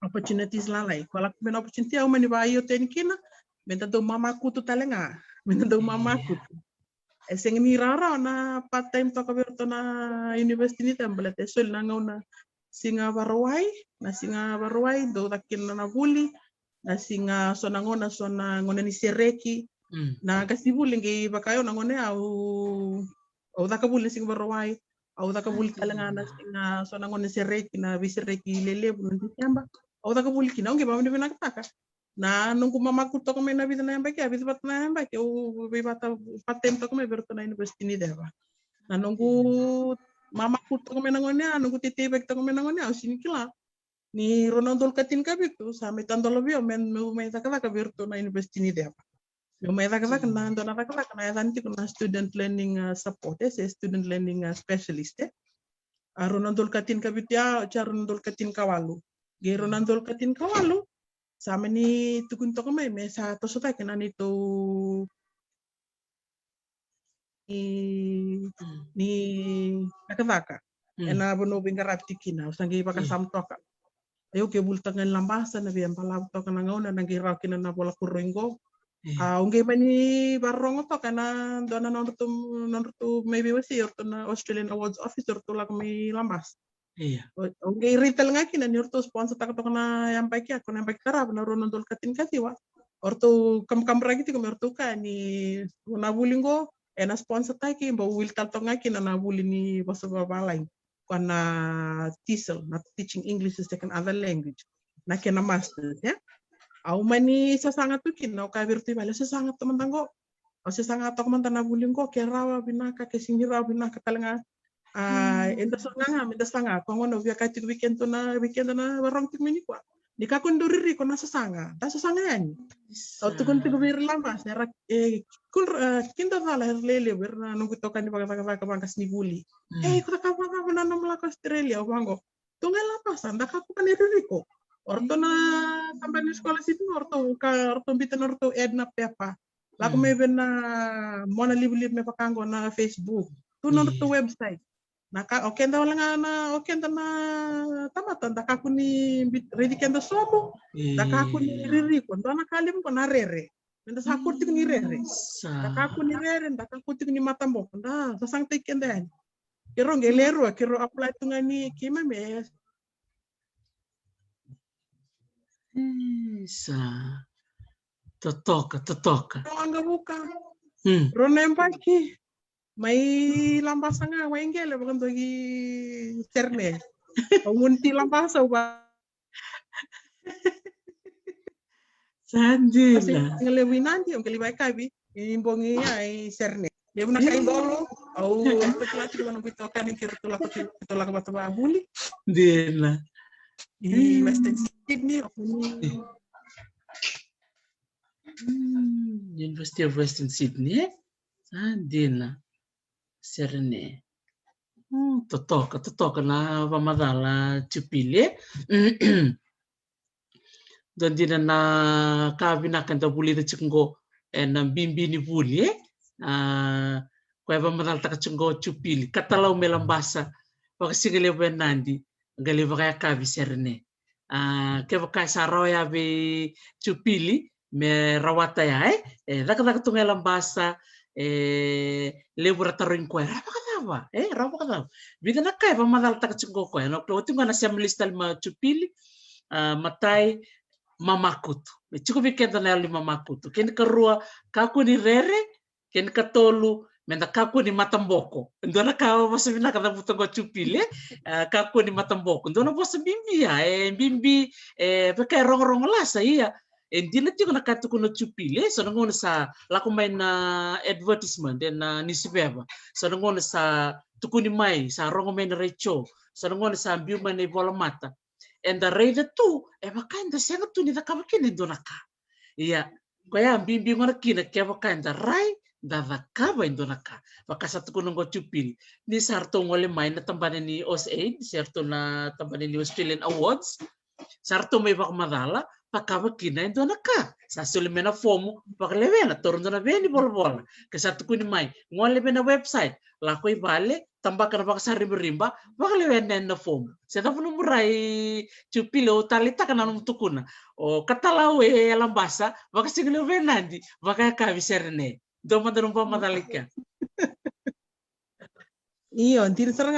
B: Opportunities lalai. Kalau aku men opportunity au mani ba iyo tenikina. Menta do mamaku tu talenga. Menta do mamaku. Seng ni rara na part-time to kaberto na university ni tambala tesol na ngauna singa barawai do takin na buli na singa sona ngona ni sereki na kasibuli ngi bakayo na ngone au takabuli singa barawai au takabuli talanga na singa sona ngona sereki na bisereki lele bunti tamba au takabuli kina ngi bamde bina kataka na nunggu mamaku to kome na bitana yamba ke abis batna yamba ke u bibata patem to kome berto na university ni deba na nunggu mamaku to kome na ngone nunggu tete bek to kome na ngone au sini kila ni ronaldol katin kabitu sampai tandol lebih men me takala berto na university ni deba me takala na ndona takala na yanti kuna student learning support student learning specialist ronaldol katin kabitu ya ronaldol katin kawalu ge ronaldol katin kawalu sama ni tukun toko me sa to sota kena ni to ni nakavaka ena bono bingarati kina usangi baka samtoka ayo ke bultangan lambasa na biam pala to kana ngauna nangi rakina na bola kuringo unge mani barongo to kana dona nontu maybe wasi orto na Australian Awards Office orto la kami lambas Oke, retail ngaki na niorto sponsor tak na yang pakai aku yang pakai karab na rono dol katin kasi wa. Orto kam ragi ti orto ka ni nabulingo na sponsor taki mba will tato ngaki na nabuli ni baso babalay. Kana TESOL, na teaching English as second other language. Na kena masters ya. Au mani sasanga tukin na ka virtu bala sasanga teman-tanggo. O sasanga to man nabulingo kerawa binaka kesingira binaka talanga enta sanga minta sanga kongono via kati weekend na barong tik mini kwa dika konduriri kona sanga ta sanga yani au tukun tigo bir lama sera kul kinta sala lele berna nunggu tokan di paga bangkas ni buli kuta kapa na nomla ko Australia bango tunggal apa sanda kapu kan iriko orto na sampai di sekolah situ orto bitan orto edna pepa laku mebe na mona libu me pakango na Facebook tu orto website naka okenda wala na okenda na tamatan dakaku ni ready kenda somo dakaku ni riri ko ndona kalim ko na rere nda sakurti ni rere dakaku ni rere dakaku ni matambo nda sasang te kenda kiro ngelero kiro apply tungani kima me
A: sa totoka
B: anga buka rona empaki mai lambasanga wengele bukan bagi cerne munti lambasa ba
A: Sandila
B: ngelewi nanti ngelewi kabi imbongi ai cerne dia nak kai bolo au peklati kono pitokan kirtula batu buli
A: dela
B: di Western Sydney
A: University of Western Sydney Sandila Serne totoka na vamadala chupile dondina na kavina kanta buli de chingo na bimbi ni buli kwa vamadala taka chingo chupili katalau melambasa wakasingale benandi ngale vakaya kavi Serne ke vakaya sarao ya be chupili me rawata ya daka tunga lambasa lebura taroin ko rawa kadava vida na kai vamadala taka chingo ko no tinga na siamlistal ma chupili matai mamakutu chiko vikenda na ali mamakutu ken karua kaku ni rere ken katolu menda kaku ni matamboko ndona ka wasabina kada butongo chupili kaku ni matamboko ndona bosa bimbi ya bimbi peka rong lasa iya ndila tiko na katu kuno chupili so ngone sa lako mai na advertisement na newspaper so ngone sa tukuni mai sa rongo mai na recho so ngone sa mbiu mai na bola mata and the rate tu makanda senga tu ni da kabakini ndona ka iya kaya bimbi ngona kina ke makanda rai dadaka ba indonaka bakasat ko nung chupil ni sarto ngole may na tambanin ni OSA sarto na tambanin ni Australian Awards sarto may bak madala pakaba kina indonaka sa sulimena fomo paklevena torno na beni bol kasat ko ni may ngole na website lakoy bale tambak na baka sa rimba paklevena na fomo sa tapo murai chupilo talita kana nung tukuna o katalawe alambasa baka siglo venandi baka kaviserne Doma da rumpa madalika.
B: Iyo, din sarang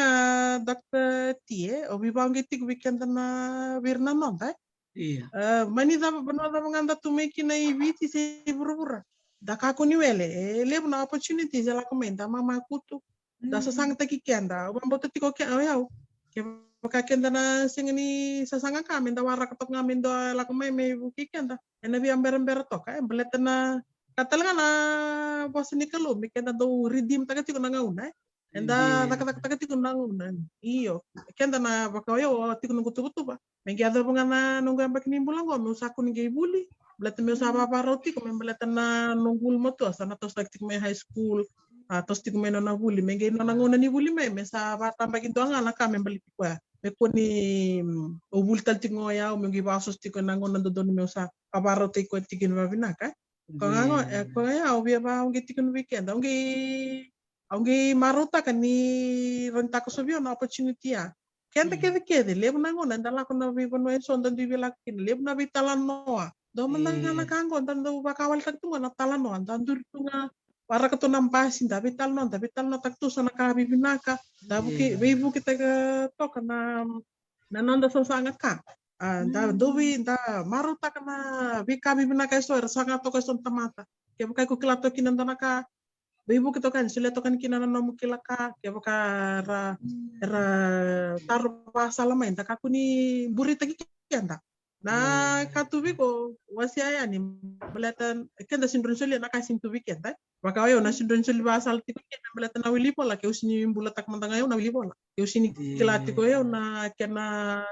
B: Dr. Tie, obi bangi tik weekend na virna nonda.
A: Iya.
B: Mani da banada manganda tu meki na ibiti se burubura. Da kako ni wele, lebu na opportunity za la komenda mama kutu. Da sasang taki kenda, bamboto tiko ke ayau. Ke baka kenda na singani sasanga kami da wara katok ngamin do la komai me buki kenda. Ena bi amber toka, beletena katalangan na bos ni kalau mikenda do redeem taga tiko na ngauna. Enda taka tiko na ngauna. Iyo, kenda na baka yo tiko nunggu tubutu ba. Mengi ada pengana nunggu ambak nimbulan go me usaku ningi buli. Belata me usaba apa roti ko me belata na nunggul moto sana tos tak tiko me high school. Tos tiko me nona buli. Mengi nona ngona ni buli me sa ba tambah kinto ngala ka me beli tiko ya. Me ko ni ubul tal tiko ya o mengi basos tiko na ngona do me usa apa roti ko tiko na binaka. Kung ya, obi ba ang gitikon weekend, ang maruta kan ni renta ko sabi na opportunity ya. Kende lebu nango nandala ko na bibo no enso ndan dibila kin lebu na bitalan noa. Do man na kango ndan do bakawal tak tunga na talan no ndan dur tunga para ka to nampasin da bital no tak tu sana ka bibinaka. Da buki bibu kita to kana nananda sa sanga ka. Da dobi da maruta kana bika bibina kai so sanga to kai son tamata ke bukai ku kilato kinanda naka bibu kito kan sile to kan kinana no mukilaka ke buka ra tarpa salama inda kakuni burita kikenda na katubi ko wasiaya ni belatan kenda sindron soli na kasin tubi kenda baka yo na sindron soli basal tiko kenda belatan na wili pola ke usini bulatak mantanga yo na wili pola ke usini kilati ko yo na kena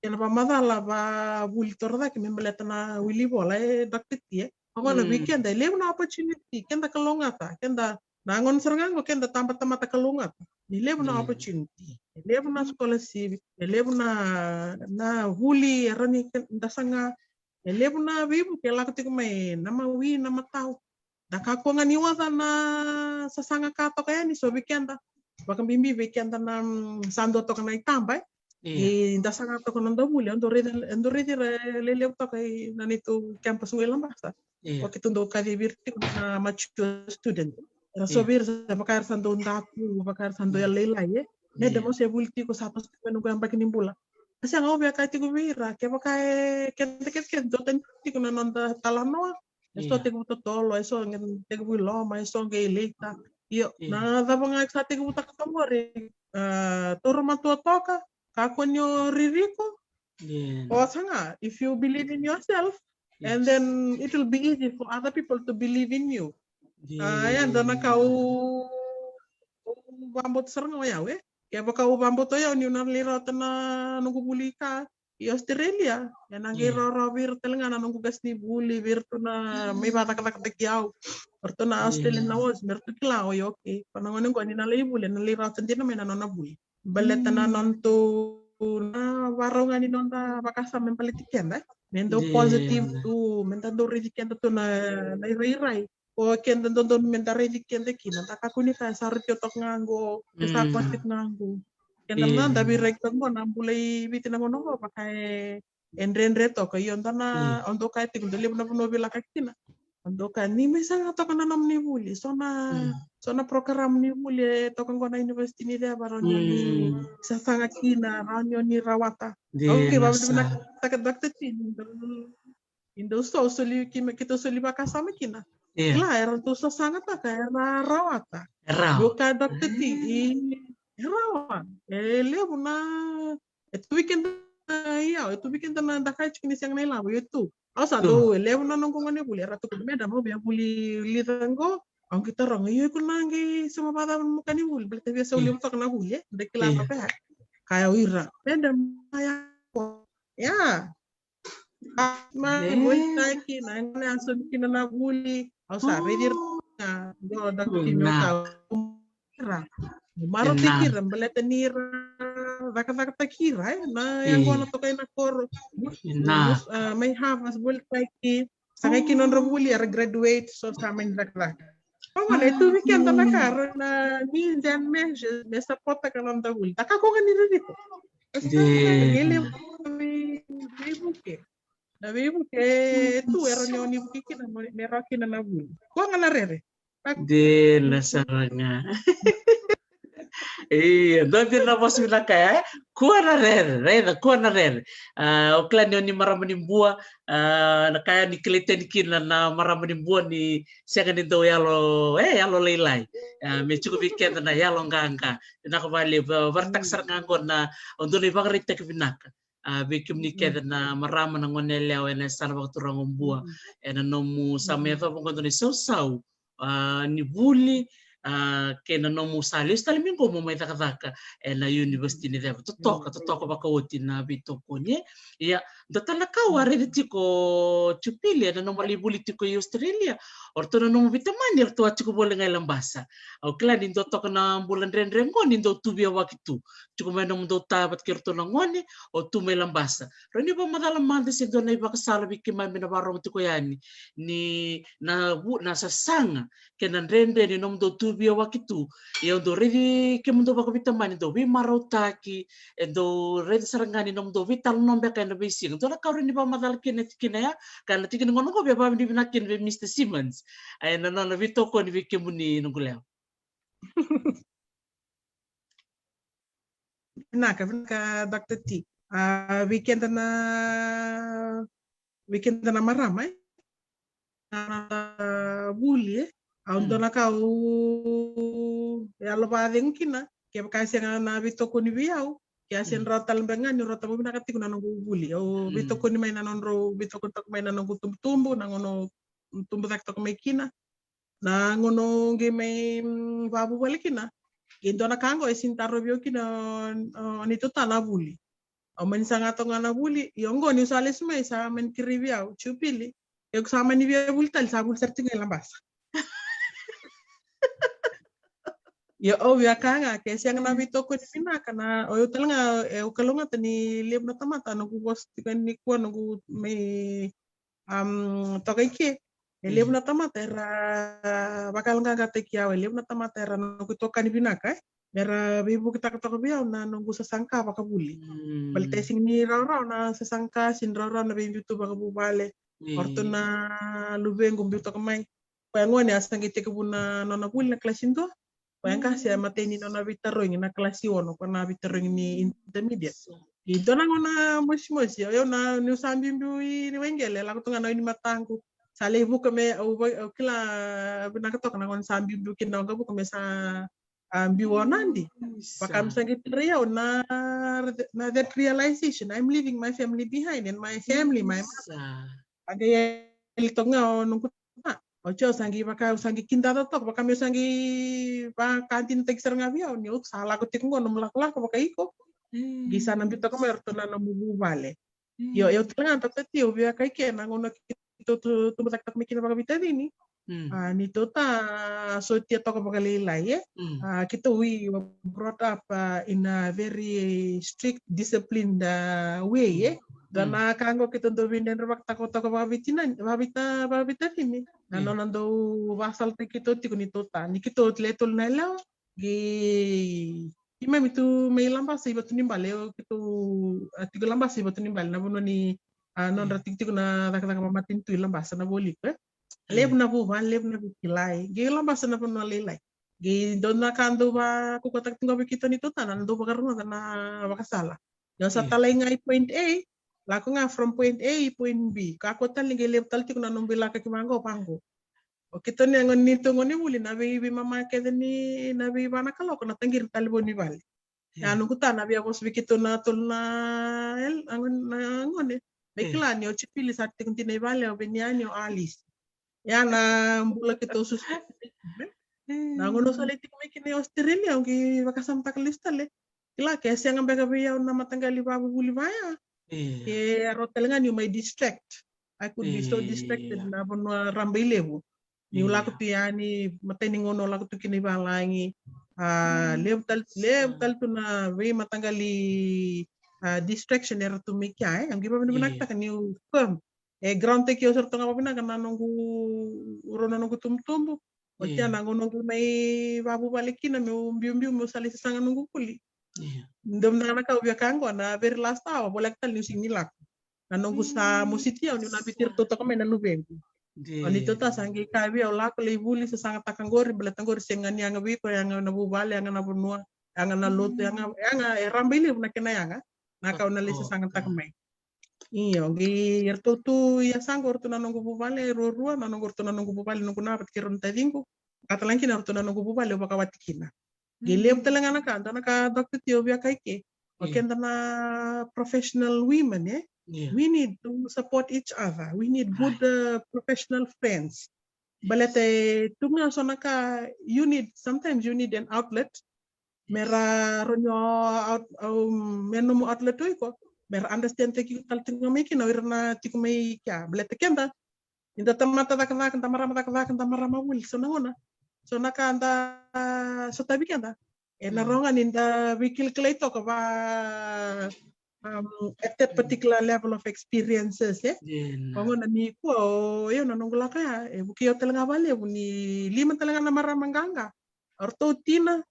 B: kena pamadala ba bulitor da ke membeleta na wili bola Dr. Tie na weekend lebu na opportunity kenda kalongata kenda nangon serangan kenda tampat tamata kalongata lebu na opportunity lebu na scholarship lebu na huli rani dasanga lebu na bibu ke lakati ko may nama wi nama tao dakako nga niwasa na sasanga kato kaya ni so weekend baka bimbi weekend na sando to kana itambay dasanga to kono ndo muli ndo redi lele to kay nanito campus ng Lambasa waktu ndo ka virti na mature student so bir sa bakar sando ndaku bakar sando ya lela ye neda mo se bulti ko sa pas ko nung ambak nimbula kasi ang obya kay tigo vira ke bakay kente do tan ko na nanda talano esto tigo to tolo eso ngin tigo loma eso ngelita yo na da bang sa tigo ta kamore toro matua toka kakonyo ririko. O sanga, if you believe in yourself, and then it will be easy for other people to believe in you. Ayan, doon na kau bambot sarang yawe. Kaya baka bambot to yaw, yung nalirot na nungubuli ka, i Australia. Yan ang giroro talaga na nunggugas ni buli, virto na may batak-tak yaw. Virto na Australian na was, virto kila, okay. Panangonin ko, hindi nalibuli, nalirot, hindi naman nanonabuli. Baleta na nonto na warongan ni nonta bakasa mempalitikan da mendo positive tu mentando ridikan tu na irai o kenda don menta ridikan de kina ta kakuni ka sartyo tok ngango sa plastic ngango kenda na dabi rekton mo na bulay bitin mo no pakaiendre to ko yon na ondo kay tig dali na no bila kakina ondo ka ni mesa to kana nam ni buli sona program ni muli to kan gona university ni dia baron ni sa sanga kina ranyo ni rawata okay ba na takat Dr. Tin indo so soli kita soli bakasama kina la era to sa sanga ta ka era rawata buka Dr. Tin rawan lebu na itu weekend itu weekend na dakai chini siang nela itu asa do lebu na nongkongan ni buli ratu ko meda mo biya buli litango ang kita orang iyo ko nangi sama bata mo kani buli beli biasa uli utak na buli de kila apa kaya wira meda maya ya ma boy kaki na asun kina na buli asa redir do Dr. Timio ka kira maro tikira beleta nira daka kira na yang gono to kay na kor may havas bulta ki sa kay kinon rabuli graduate so sa amin daka Pamana itu weekend na karo na minsan me sapota ka lang dahul. Taka ko ganito dito. Gele buke. Na buke tu era ni buke na meraki na nabu. Ko nga narere.
A: De la saranga. Iya, dobi na bos bila kaya kuah na rer. O klan ni maramani bua na kaya ni keliten kina na maramani bua ni siaga ni do yalo leilai. Me cukup weekend na yalo nganga. Na ko bali vartak sarngango na ondoni bagrita kibinaka. Bikim ni keda na marama na ngoneleo ena sana waktu rangom bua ena nomu samefa pungkondo ni sau ni buli kena nomu salis tali minggu mo mai taka na university ni deva totoka baka oti na bitokonye ya datana kaware de tiko chupili na nomu libuli tiko Australia orto na nomu bitamani orto atiko bole ngai lambasa au klan din totoka na bulan ren ngoni ndo tubia wakitu tiko mai nomu do tabat kirto na ngoni o tu mai lambasa rani ba madala mande se do nai baka sala bikima mina baro tiko yani ni na sasanga kena rende ni nomu do tubia wakitu ya do redi ke mundo baka bitamani do bi marotaki do redi sarangani nomu do vital nombe ka na bising to la kauri ni ba madala kena ya kana tikin ngono ko be ba ni binakin be Mr. Simmons ay na vitoko ni bikimuni nunguleo
B: Naka Dr. T. Weekend na maramay. Buli aundo na kau yalo padeng kina kaya kasi na bitoko ni biyaw kaya sin rotal bengan ni rotal mo nakati ko na nang buli o bitoko ni may nanonro bitoko tok may nanong tumbo nangono tumbo tak tok may kina nangono gi may babu wala kina Indo na kango esintaro bio kina anito tana buli. O man sa nga to nga na buli, yongo ni usalis may sa men kiribia chupili. Yung sa man ni bia bultal sa bul serting lang basa. Yo obvio kanga kasi ang nabito ko ni pinaka na o tal nga e kalunga tani liab na tamata no gubos tikan ni ko no may tokay ki liab na tamata era bakal nga gatekiaw liab na tamata era no kutokan ni pinaka era bibu kita ketoko biaw na nunggu sasangka baka buli balte sing ni raw na sasangka sin raw na bibu to baka bubale orto na lubeng gumbi to kamay pangwan ya sang ite kubuna nona buli na klasin to pangka siya mateni nona bitaroing na klasi wono ko na bitaroing ni intermediate ito na ngona mos yo na ni sambi mbi ni wengele la ko ngana ni matangu sale bu kame o kila binakatok na ngon sambi mbi kinna ngabu kame sa ambi wonandi pakam sangit real na that realization I'm leaving my family behind and my family my agay ito nga nung ocho sangi kinda to baka mi sangi pa kantin teksar nga biaw ni sala ko tikong no mulakla ko baka iko gisa nang bito ko merto na namubu vale yo tlangan to tio bia kay ken ang ono kito tumatak mi kinabaka bitani ni nito ta so tia to ko baka lilay kito we brought up in a very strict disciplined way dan kango kita do binden rebak takot babitinan babita ini nando basal tikito tikunito ta nikito tletol na law gi ima mitu may lambas iba tunimbale kito tigo lambas iba tunimbale na bono ni non ratik tigo na takata mamatin tu lambas na bolik leb na kilay gi lambas na bono lelay gi don na kando ba kukotak tingo bikito nito ta nando bagarno na bakasala yo sa talay nga point A Lako nga from point A point B. Kako tal ngi lev tal tik na nombila ka kimango pango. O kito ni ngon nito ngoni muli na bi mama ke ni na bi bana kalo ko na tangir tal boni bali. Ya nu kuta na bi agos bi kito na tul na el ngoni. Bekla ni o chipili sa tik tinay bali o benyani o alis. Ya na mbula kito sus. Na ngono sa letik me kini Australia ngi bakasam takalistale. Kila kesi ang ambega biya na matanggali babu buli baya. Rotel nga ni may distract. I could be so distracted na bon rambai lebu. Ni ula ko yani matay ni ngono la ko tu kini balangi. Lev tal tu na we matanggali distraction era tu mikya ang giba binakta kan ni firm. Ground take yo serto nga pina kan nanonggu urona nonggu tumtumbu. O tia nangononggu may babu balikin na may umbiumbium mo sali sa sanga nonggu kuli. Ndom na naka ubya kango na very last hour bolak tal ni sinilak. Nanonggu sa musitia ni nabitir toto kami na lubengku. Oni tota sangi kabi au lako le buli sa sanga takangori belatangori sengan yang ngabi ko yang nabubali yang nabunua yang naluto yang rambili na kena yang naka una le sa sanga takamay. Iyo gi yerto tu ya sango orto nanongu bubali rorua nanongu orto nanongu bubali nongu nabat kiron tadingu katalanki na orto nanongu bubali bakawatikina. Gilem talanga naka dokter tio biya kaike. Okenda na professional women we need to support each other. We need good professional friends. Balete tunga sonaka sometimes you need an outlet. Mera ronyo menomu outlet ko. Mera understand teki tal tinga meki na wirna tikumai kya. Balete kenda inda tamata takana tamara mawul sonangona. Sonaka anda sotabi kenda. Narongan inda wikil kleito ko ba at that particular level of experiences Kongo na ni ko yo nanongula kaya bukiyo talaga bale ni lima talaga na maramanganga orto tina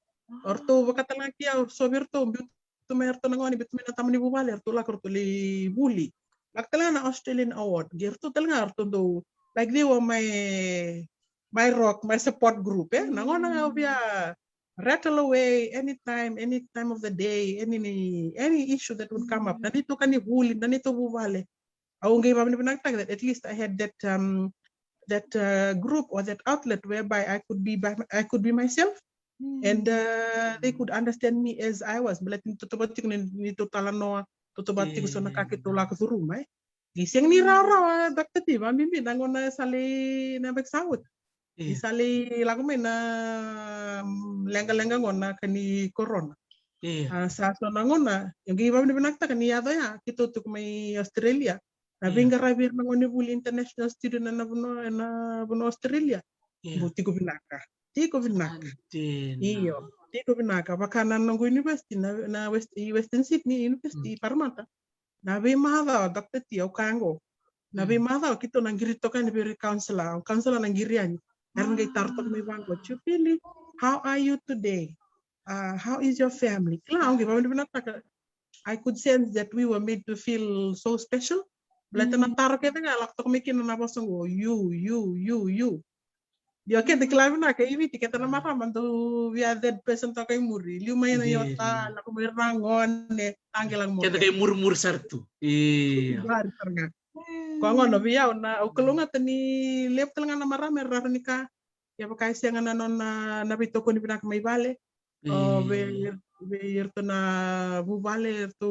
B: orto bakatala kia orso birto bitu merto nangoni bitu mena tamani bubale orto la orto li buli bakatala na Australian award gerto talaga orto do like they were my rock my support group nangona obia rattle away any time of the day, any issue that would come up. Nanito kani huli, nanito bubale. Aungi babni pinagtag that at least I had that group or that outlet whereby I could be myself, and they could understand me as I was. Belatin tutubatik nito talanoa, tutubatik so nakakitula ko rumah. Gising ni rara dakti mami nangona sali nabek sawut. Isali lagu na lenga-lenga ngona kani corona. Sa so nangona yung giba ni binakta kani yada ya kito tuk may Australia. Nabinga rabir nangoni buli international student na buno Australia. Buti ko binaka. Ti ko binaka. Iyo. Ti ko binaka baka nanongo university na Western Sydney University Parramatta. Nabi mahada Dr. Tio Kango. Nabi mahada kito nangirito kan beri counselor nanggirian. Karena kita tartok may bang what you feeling? How are you today? How is your family? I could sense that we were made to feel so special. Belata na tarok kita nga laktok may kinanapasong you. Dia kita kelamin na kay ibiti kita na maraman to we are that person to kay muri. Lumay na yota lako may rangon tanggelang mo.
A: Kita kay murmur sartu.
B: Bar terga. Kongo no biya na ukulunga tani lep talanga na marami raronika ya pakai siya nga nanon na nabito ko ni pinakamay bale o be to na bubale to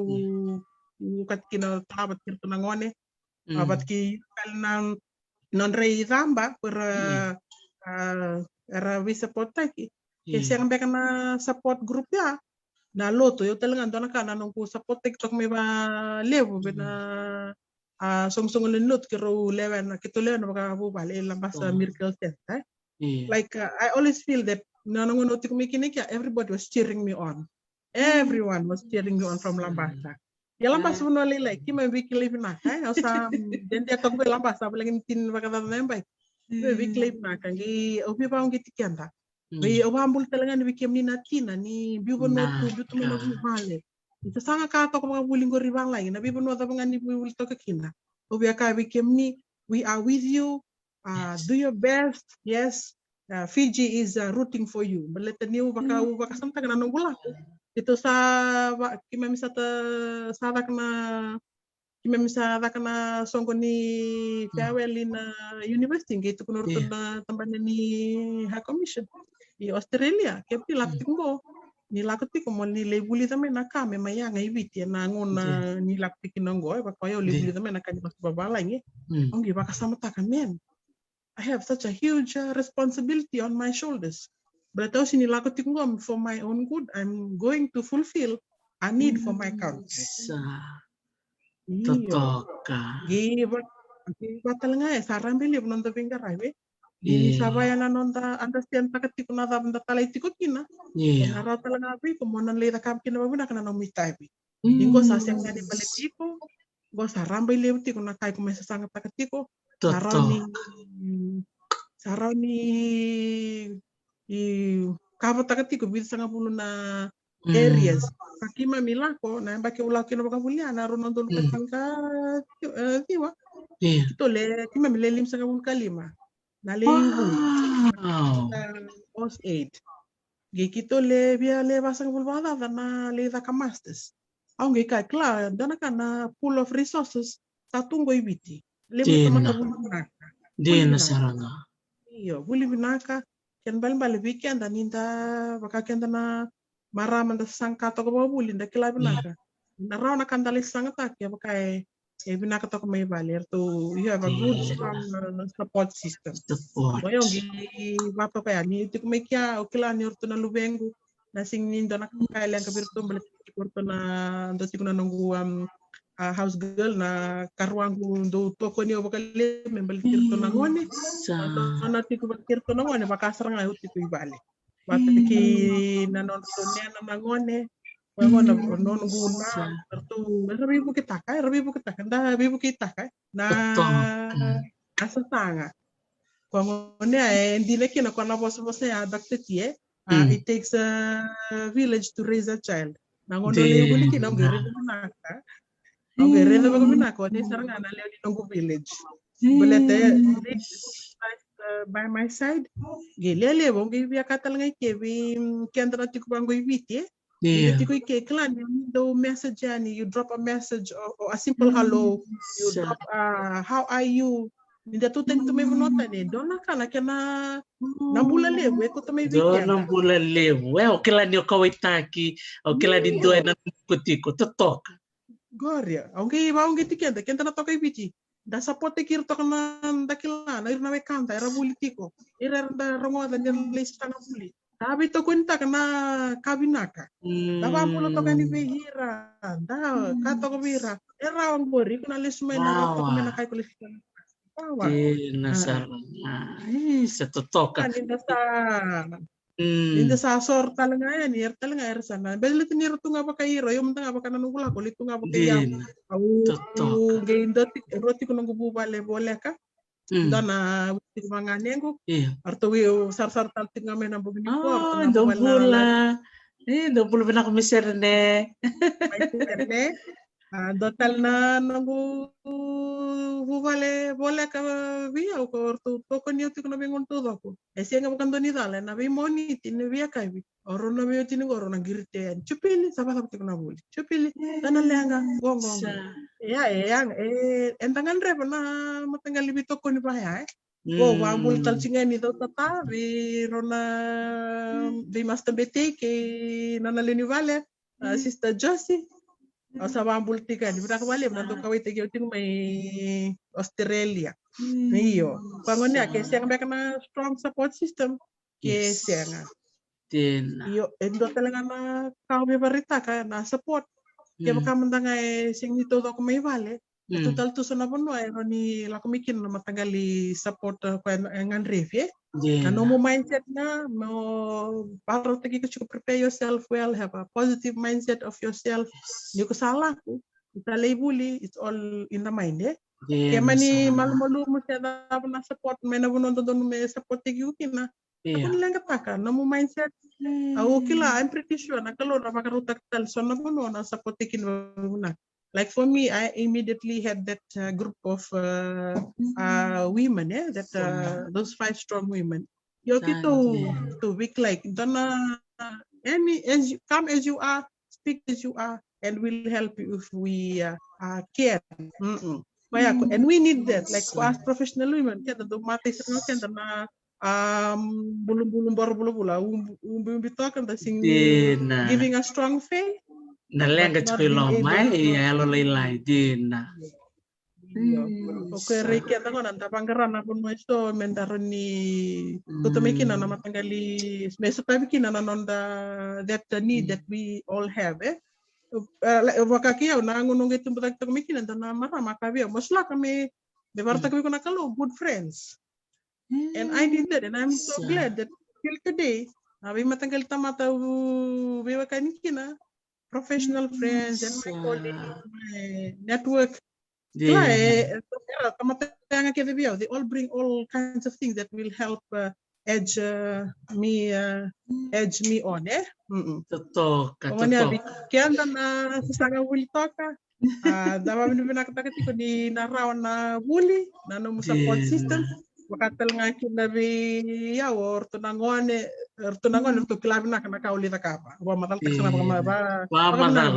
B: ukat kina tabat kirto na ngone abat ki kalnan non rei ramba per era we support taki siya nga beka na support group ya na loto yo talanga dona ka nanong ko support TikTok may ba levo be na song-songon lot kiro lewan kito lewan baka bubale lambas Miracle Center. Like I always feel that nanongon oti kumikinik everybody was cheering me on. Everyone was cheering me on from Lambasa. Ya Lambasa puno like kima weekly na sa den dia tok be Lambasa paling tin baka nembay. Weekly na kangi obi pa ngi tikenda. Be obambul talaga ni bikem ni natina ni biubo no tu bitu mo bubale. Ito sanga kato ko mga buling ribang lagi. Nabi puno ta mga ni buwil to kakina. Ubiaka bikem ni we are with you. Do your best. Yes. Fiji is rooting for you. Baleta niyo baka samtang na nung bulak. Ito sa kimamisa na songko ni farewell in university. Ito kuno na tambanan ni High Commission. Di Australia. Kaya pilapit ko. Nilakot ko mo nilebuli tame nakame maya ngai biti na ngona nilakti kinongo baka yo libuli tame nakani mas babalay ongi baka samata men I have such a huge responsibility on my shoulders but also nilakot ko for my own good I'm going to fulfill a need for my country
A: Totoka
B: giba talanga sarambe li nonto pinga raiwe Ini sabaya na nonda understand takatiko na dabanda talay tiko kina. Naraw talaga abi kumonan leda kam kina babuna kana no mitabi. Ingo sa siyang ngani paletiko. Go sa rambay lewti ko na kay kumesa sanga takatiko. Saraw ni i kabo takatiko bil sanga pulo na areas. Kakima milako na mbaki ula kina baka pulia na ronondol katangka tiwa. Kito le kima milelim sanga pulo kalima. Naleyubu os 8 gikito le via le basang bulbada na le da kamastes aunque kai klar dana kana pool of resources tatungo ibiti le mutama kabulunaka
A: Dina saranga
B: iyo bulibinaka ken balbal weekend aninda baka kenda na marama da sangka to ko bulinda kila binaka na rauna kandale sangata ke baka binaka to ko may valer to you have a good strong support system. Moyong bato kaya ni iti kumikia o kila ni orto na lubengu na singnindo na kailan kabirto balik orto na doti ko na nunggu house girl na karwangu do toko ni obakali membalik kirto na ngone na ti ko kirto na ngone makasara nga uti ko ibale bato ki nanonto niya na ngone Wala non guna tertu rabibu kita nda bibu kita na asa tanga kwa ngone ndi leki na kwa na boss ya doctor tie it takes a village to raise a child na ngono le buli kina ngere naka ngere na bago binako ni saranga na le nongo village bulete by my side gelele bongi bia katal ngai ke bi kendra tikubango ibiti Tiko ke klan do message yani you drop a message or a simple hello you drop how are you ninda tu teng tu me nota ne dona kala kena nambula lewe ko tu me weekend
A: nambula lewe o kila ni okawaitaki o kila ni doe na kutiko totok
B: goria aunque tikenda kenta na tokai bici da sapote kir to kana dakila na irna we kanta era politiko era da rongo da nirlis tanga buli Tapi to kunta kana kabinaka. Daba pulo to kani behira. Da kato ko bihira. Era on bori kuna lesme na to ko mena kai ko lesme. Tawa.
A: Nasarana. Sa totoka.
B: Ninda sa sor talanga yan, yer talanga er sana. Beli tinir tunga pa kay ro, yung tanga pa kana nungula ko, litunga pa kay yam. Au geindo roti ko nungu bubale bole ka. Dana mga nengo arto wi sar tinga me na bugni ko
A: dombula bina ko miserne
B: dotal na nangu bubale bole ka wi ko orto to ko niyo tiko na bengon todo ko esenga bukan doni dale na wi moni tin wi ka wi oro na wi tin oro na girte chupili sabah tiko na buli chupili dana lenga gongo ya yang entangan rep na matangal libito ko ni bahaya go wambul talcinga ni do tata vi rona vi master beteke nana leni vale sister Josie o sa wambul tika ni bra vale na do kawai tege ting mai Australia iyo pangone ke siang bek na strong support system ke sianga iyo endo talaga na kami barita ka na support kaya baka mandangai sing nito do ko may vale total tu sana pono ay ni la kumikin na matagali support ko ngan revie ano mo mindset na mo para tagi ko prepare yourself well have a positive mindset of yourself ni ko salah ko italay buli it's all in the mind kaya mani malmalu mo siya na support may nabunon doon may support tigi ko kina ako nilang kataka na mo mindset kila I'm pretty sure nakalo na makarutak tal so na puno na support tigi na like for me, I immediately had that group of women, that those 5 strong women. Yoki to week like dona as you come as you are, speak as you are, and we'll help you if we care. And we need that, like for us professional women, kaya do mati sa kaya na bulong baru bula bitokan da sing giving a strong faith.
A: Nalenga chilo mai alo leilai dina.
B: Okay, Reiki ata ko nanta pangkaran ako mo ito mendaron ni tutumikin na matanggali meso tabikin na nonda that need that we all have wakakiyaw na ngunong itong batag tumikin na marama kabiyaw masla kami debarta kami ko nakalo good friends And I did that, and I'm so glad that till today, we matanggal tamata we were kina professional friends and my colleagues, my network. They all bring all kinds of things that will help edge me on.
A: Totoka.
B: Kaya na sasanga wuli toka. Dawa binakataka ko ni naraw na wuli na no support system. Makatal nga kinabi ya orto nangone orto kilabi na kauli ta kapa. Wa matal teksa na ba.
A: Wa matal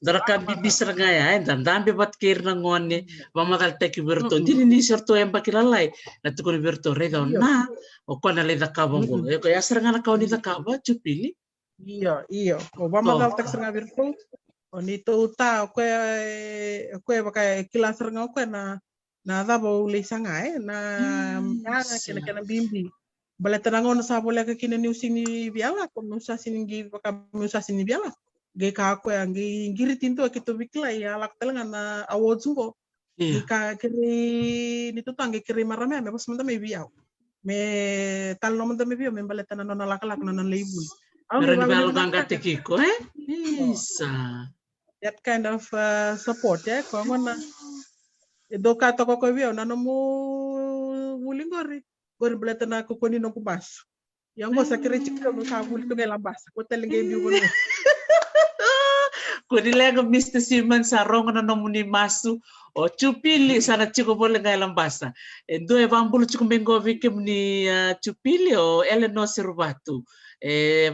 A: daraka bibisra nga ya dan dambe bat kir nangone wa matal tek berto dini ni serto yang bakilalai na tukuni berto rega na o kona le da kabongo e ko yasra nga na kauli ta kapa chupili.
B: Iyo. O ba matal teksa nga berto onito ta ko baka kilasra nga ko na dabo le sangai na kena bimbi bala tanangon sa bola ka kina niusini biala ko nusa siningi baka nusa sini biala ge ka ko ang ngiritin to kito bikla ya lak talanga na awards ko ka kiri nito tangi kiri marame me pas manda me biaw me tal no manda me biaw me bala tanan na lakalak na nan label
A: meron balo ganga tekiko isa
B: that kind of support ko ngona doka toko ko biaw na mo wulingori gori bleta na ko koni no kubas yang go sakire chikka mo sa wuli to lambas ko telinge bi wono
A: ko dilega Mr. Simmons sa rongo na no muni masu o chupili sana chiko bole ngai lambasa endo e vambulu chiko mengo vike muni chupili o Eleanor Serubatu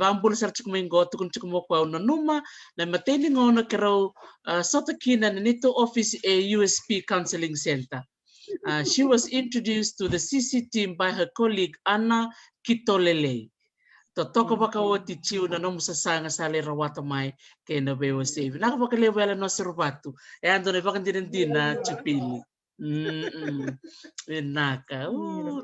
A: vambulu sar chiko mengo tukun chiko mo kwa no numa na mateni ngono kero sota kina nito office USP Counseling Center. She was introduced to the CC team by her colleague Anna Kitolele. Totoko baka o tichiu na nomu sasanga sale rawata mai kay na bewa save. Naka baka lewela no Serubatu. Ando na baka din na chupili. Naka.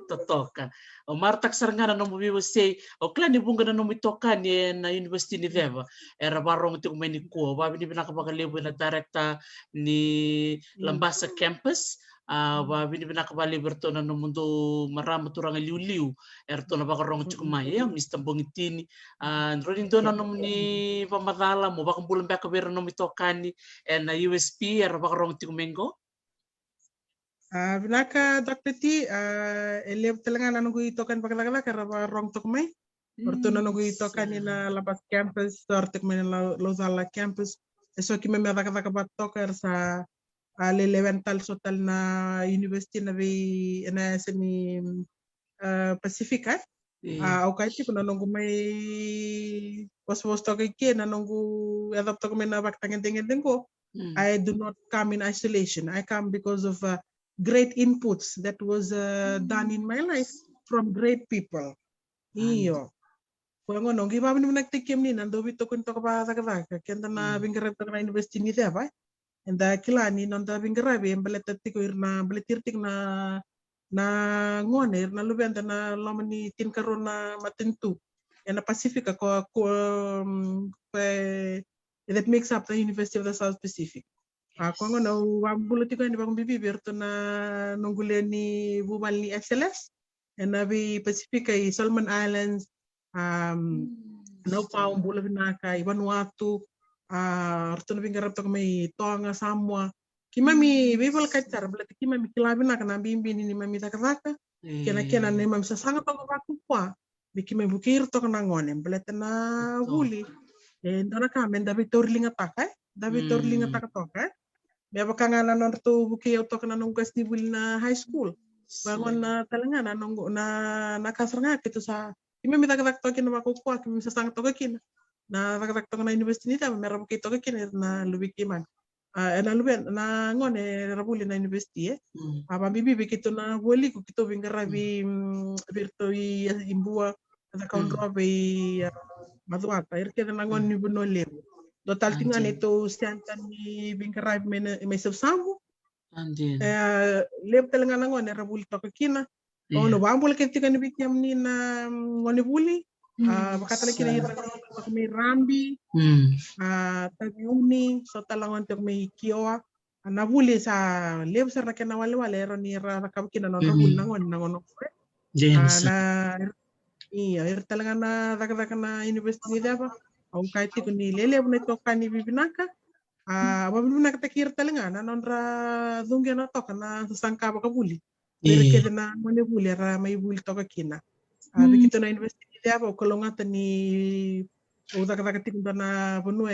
A: Totoka. O martak saranga na nomu bewa say. O klani bunga na nomu itoka ni na University ni Veva. Era barong ito kumay ni kuwa. Wabi ni binaka baka lewa na director ni Lambasa Campus. Wabi ni binakabali berto na no mundo marama turang liu-liu erto na bakarong chukumay Mr. Bongitini rodin do na no ni pamadala mo bakang bulan baka bera no mitokani na USP er bakarong tikumengo
B: binaka Dr. T eleb Telangana no itokan pakalakala kara bakarong tukumay orto na no itokan na Labas Campus orto kumay na Lozala Campus eso kime me baka batok sa levental sotal na university na na semi Pacifica au kaiti kuna nongu may was to kay na nongu adapt ko na baktangen ko I do not come in isolation. I come because of great inputs that was done in my life from great people. Iyo kung ano giba mo nagtikim ni nando bito kun to ka kenta na bingara to na university ni ba and kilani nanda bingarabi embeletti ko irna beletirtik na ngone na lubenda na lomani tin karon na matintu na Pacifica ko that makes up the University of the South Pacific. Ko ngono wambuluti ko ni bang bibir to na nonguleni bumal ni SLS and nabi Pacifica Solomon Islands no pa umbula binaka Vanuatu Artun bingarap to may tonga Samoa kimami people kacar berarti kimami kilabi na kana bimbi ni mami takaka kena ni mami sasanga to ko kwa bikime bukir to kana ngone berarti na huli ndona kamen dabi torling ataka to ka be bakanga na non to buki to kana nung gas buli na high school bangon na talanga na nung na nakasranga kito sa kimami takaka to kina ko kwa kimami sasanga to kina na rakto na university nita meron kito kini na lubikiman na luben na ngone rabuli na university aba bibi kito na wali ko kito bingarabi virto imbua na kaunrobe maduata irke na ngon ni buno lebu total tingan ito siantan ni bingarabi may sabsamu leb talanga na ngone rabuli to kina ono bambul kiti kan bikiam ni na ngone buli bakatala kina may rambi tabiuni so talangon tok may kioa nabuli sa leb sa na wale ron ni rakab kina no rabul nangon
A: Jensa.
B: Na iya talanga na daga na university ni apa au kaiti ko ni lele na to kani bibinaka wa bibinaka takir talanga na nonra dungia na to kana sangka ba kabuli berke na mone buli ra mai buli to kina bikito na university ni apa ko longa tani o daga tikunda na bonu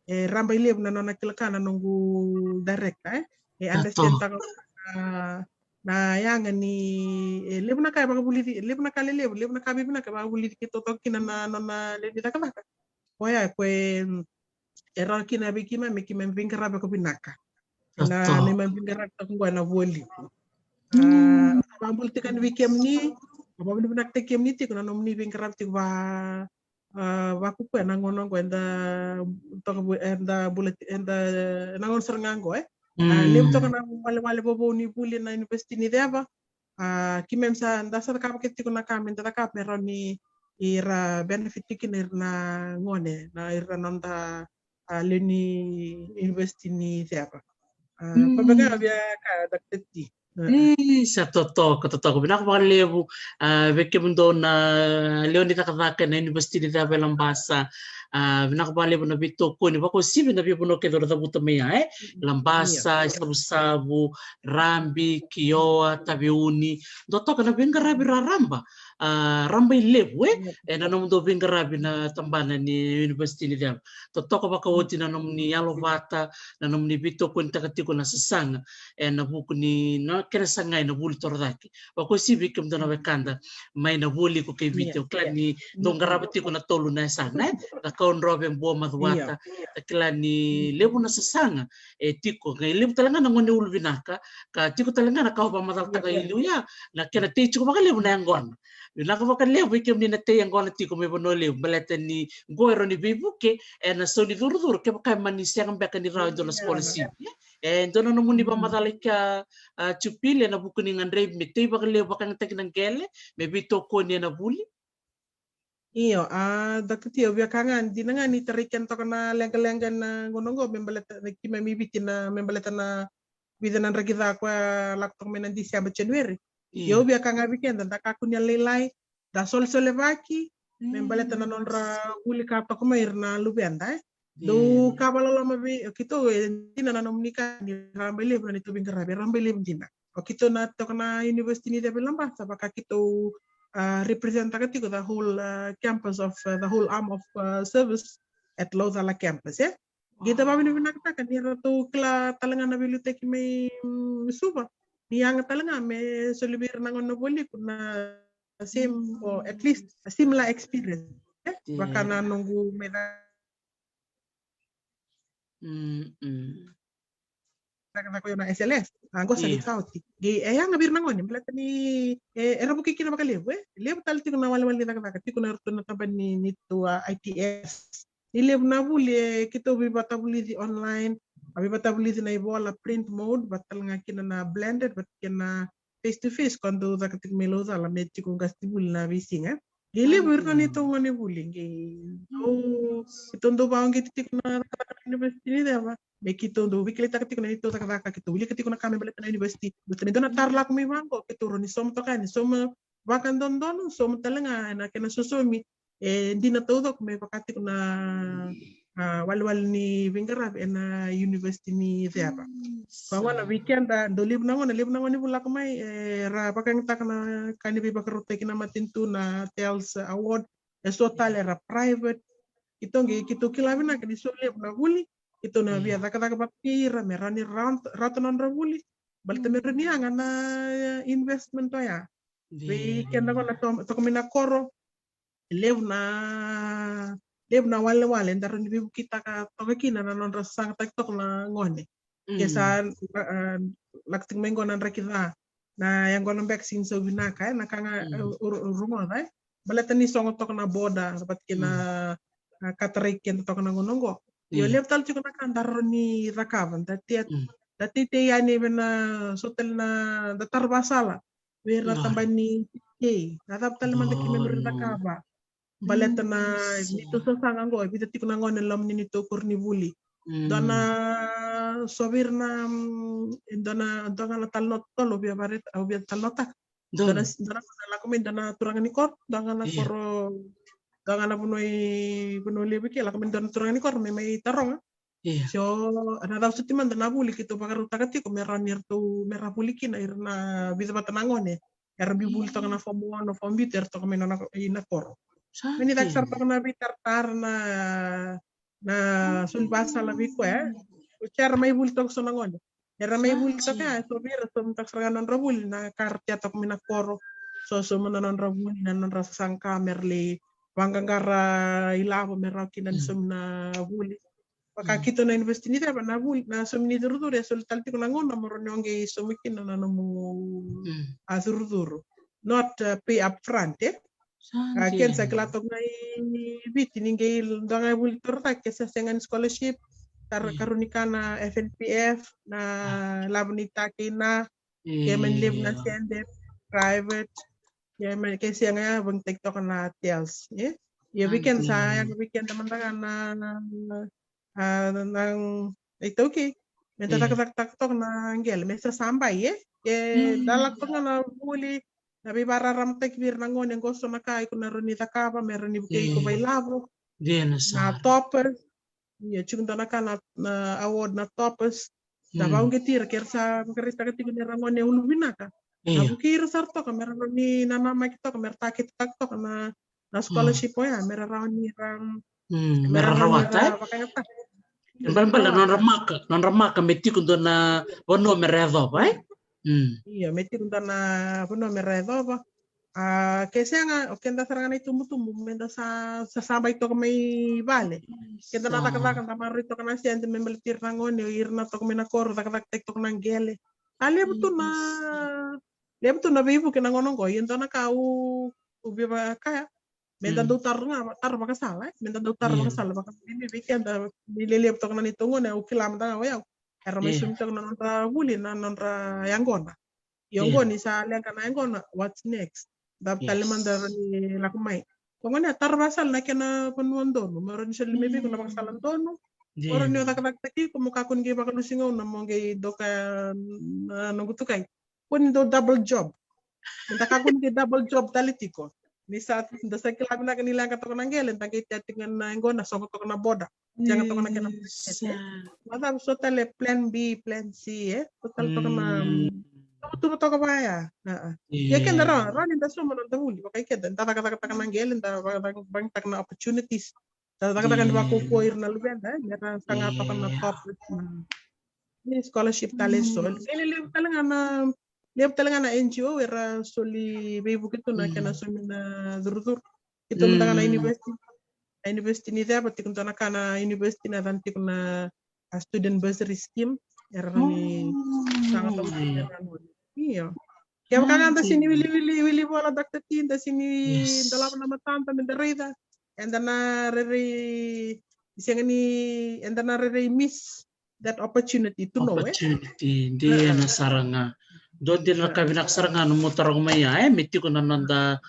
B: ramba ile na nona kilkana nungu direct understand ta na yanga ni lebu na kaya baka buliti lebu na kale lebu na kabi na kaya baka buliti kito to kina na lebu na kaya oya kwe era kina bikima mikima mbingara baka binaka na ni mbingara to ngwa na voli bambul tikan wikem ni bambul binak tekem ni tikuna nomni bingara tik ba waku kwe na ngono enda to enda bullet enda nangon serangango lebu to kana wale bobo ni buli na university ni deva kimem sa ndasa ka paketi ko nakame ndata ka pero ni ira benefit tikin na ngone na ira nonda leni university ni deva pabaga bia ka dakteti
A: sa totoo bina ko lebu veke mundo na leoni takataka na university ni deva Lambasa bina ko lebu na bito ko ni bako sibi na bibo no kedo da buta meya Lambasa sabu Rambi Kioa Tabiuni do toka na benga rabi ramba ramba ilebu na nom do benga rabi na tambana ni university ni deva to toka baka woti na nom ni Yalovata na nom ni bito ko takatiko na sasanga na buku ni no kera sangai na buli tordaki bako sibi kem dona bekanda mai na buli ko ke video klan ni dongarabati ko na tolu na sana da kaon robe mbo madwata klan ni lebu na sasanga tiko ngai lebu talanga na ngone ulvinaka ka tiko talanga na ka ba madal taga iluya na kena te tiko baka lebu na ngon na ka baka lebu kem ni na te ngon tiko me bono lebu baleta ni goero ni bibuke na so ni duru ke baka mani siang baka ni raw do la policy dona no muni ba madalika chupile na buku ni ngandre mitei baka lebu baka ngtek nang gele me bito ko ni na buli
B: iyo dakati obya kangan dinanga ni tarikan to kana lenga na ngonongo membaleta kime mibiti na membaleta na bidanan ragida kwa lakto menan December January yo obya kanga weekend da kakunya lelai da sol solevaki membaleta na nonra uli ka to kuma irna lubenda do kabalo lama bi kito dina na nomnika ni rambele bro ni to bingara be rambele dina o kito na to kana university ni de Lambasa baka kito representative the whole campus of the whole arm of service at Lozala campus kita bawa ni nakta kan ni to kla talanga na bibliotek me suba ni ang talanga me solibir nangon no boli kuna same or at least a similar experience baka na nunggu meda ko na SLS anggo sa litauti gi ayang ngabir nangon ni plata ni era buki kina bakalebu lebu talti na wala daga ti kuna rutuna taban ni to ITS ni lebu na buli kito bi batabuli di online abi batabuli na ibola print mode batal nga kina na blended bat kina face to face kondo daga tik melo la metti ko gasti buli na bisinga lebu rutuna ni to ngone buli gi itondo baongi tik na university ni deba Bekito do wikile takati kuna nito takaka kito wili kati kuna kame baleta na university butani dona tarla kumi mango kito roni som tokani som wakan don som talanga na kena susomi dina todo kume pakati kuna wal ni vingara na university ni apa bawana weekend do lib nangon ni bula kumai ra pakang takana kani bi bakarote kina matintu na tels award so talera private ito ngi kito kilawina kani so lib na wuli ito na via daga papira merani ratanon ravuli balta merani na investment to ya we kenda ko na to kumina koro lev na wale ndaro ni bibu kita ka to kina na non rasang tiktok na ngone kesa lakting mengo nan rakita na yang gono vaccine so binaka na kanga rumo dai balata ni songo to na boda dapat kina katarik kento to na ngonongo yo lep tal chukuna kandar ni rakavan dati te yani bena sotel na datar basala wera tambani natap tal man ki member rakava baleta na nito sa sangango bita tikuna ngone lam ni nito kurni buli dona sobir na dona la talnot tolo bia baret au bia talnota dana lakumin dana turangan ni kor dangana koro dangana bunoi lebi ke lakumin dana turangan ni kor mai tarong. So ana daw sutiman dana buli kito pakaru takati ko meranir tu merah buliki na irna bisa batanangone. Erbi buli to kana form 1 or form 2 to kami na ina kor. Meni daksar to kana bitar na sulbasa labi ko Ucara may bultok so nangon. Era may bultok ka so bira so taksar non rabul na kartya to mina koro. So mananon rabul na non rasangka merli wanggangara ilabo merakinan na buli. Paka kito na investi ni ba na buli na sumni durdur so talti ko nangon na moron yonge so mikin na namu azurdur. Not pay up front ken sa klatok na biti ningay dangay buli torta kesa sengan scholarship karunika na FNPF na labnita kina kemen live na sende private kemen kasi nga bang TikTok na tells ya weekend teman-teman nang itu okay menta tak na ngel mesa sampai dalak to na buli nabi bararam tekbir nangon yang gosto na kai kuna ronita kapa meroni bukay ko bailabo na topper ya cuma na award na topers da baung ketir kersa kerista ketigo ni rangon ne ulubinaka na bukir sarto kamera ni nama kita kamera takit takto na scholarship ya mera rauni ram
A: mera rawata bala non ramaka metti kundo na bono meredo bai
B: iya metti kundo na bono meredo ba kasi nga okenda sarangana tumbu menda sa sabay to may vale kenda natakatakan tamarito kana siya ente memelitir nangon irna to kumina kor takatak tektok nang gele lebuto na bibu kena ngonong ko yento na kau ubi ba kaya menda do tar baka sala menda do tar baka sala baka bibi kenda bilelep to kana nitungo na ukilam da wa era may sumto na nonra buli na nonra yangona yongoni sa liang kana yangona what's next daptal mandar ni lakumay kung ano tarbasal na kena panuan dono meron siya lumibi kung napakasalan dono oran niyo takataki kung mukakun gay baka lusingaw na mong gay doka nagutukay kung do double job takakun gay double job talitiko ni sa sa kilab na kanila katok ng gelen tagay tiyatingan na ngona sokot ko na boda jangan to na kena madam so tale plan B plan C total to na tumo to kabaya ya ken dara ran inda so man da huli bakay ken ta nang gelen da bang tak na opportunities ta ba ko koir na lubenda mera sanga to na top ni scholarship tale so ele talaga na NGO era soli bebu kito na kana so na durdur ito mo na university ni da pati kunta na kana university na tanti kuna student bursary scheme era ni sanga to iya. Kaya makakanta sini wili bola Dr. Tinta sini dalawa na matanta menderita and then miss that opportunity to know
A: dia na saranga do din na kabinak saranga no motorong maya meti ko nanda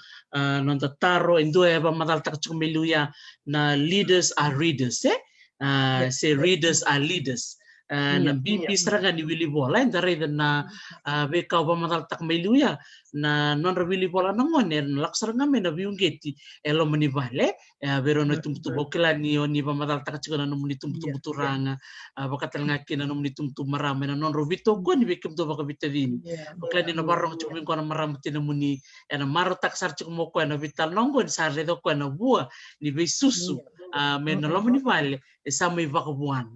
A: taro indo ba madal tak meluya na leaders are readers say readers are leaders na BP saranga ni Willy Bola ndare na beka ba madal tak meluya na non Willy Bola nangon lak saranga me na biungeti elo mani vale vero no tumtu bokela ni oni ba madal tak chikona no muni tumtu buturanga bakatal ngaki na no muni tumtu marame na non robito ko ni bekem to bakabita din bokela ni no barong chumin ko na maramti na muni na maro tak sar chuk mo ko na vital nongon sarre do ko na bua ni be susu me no lo mani vale sa may bakabuan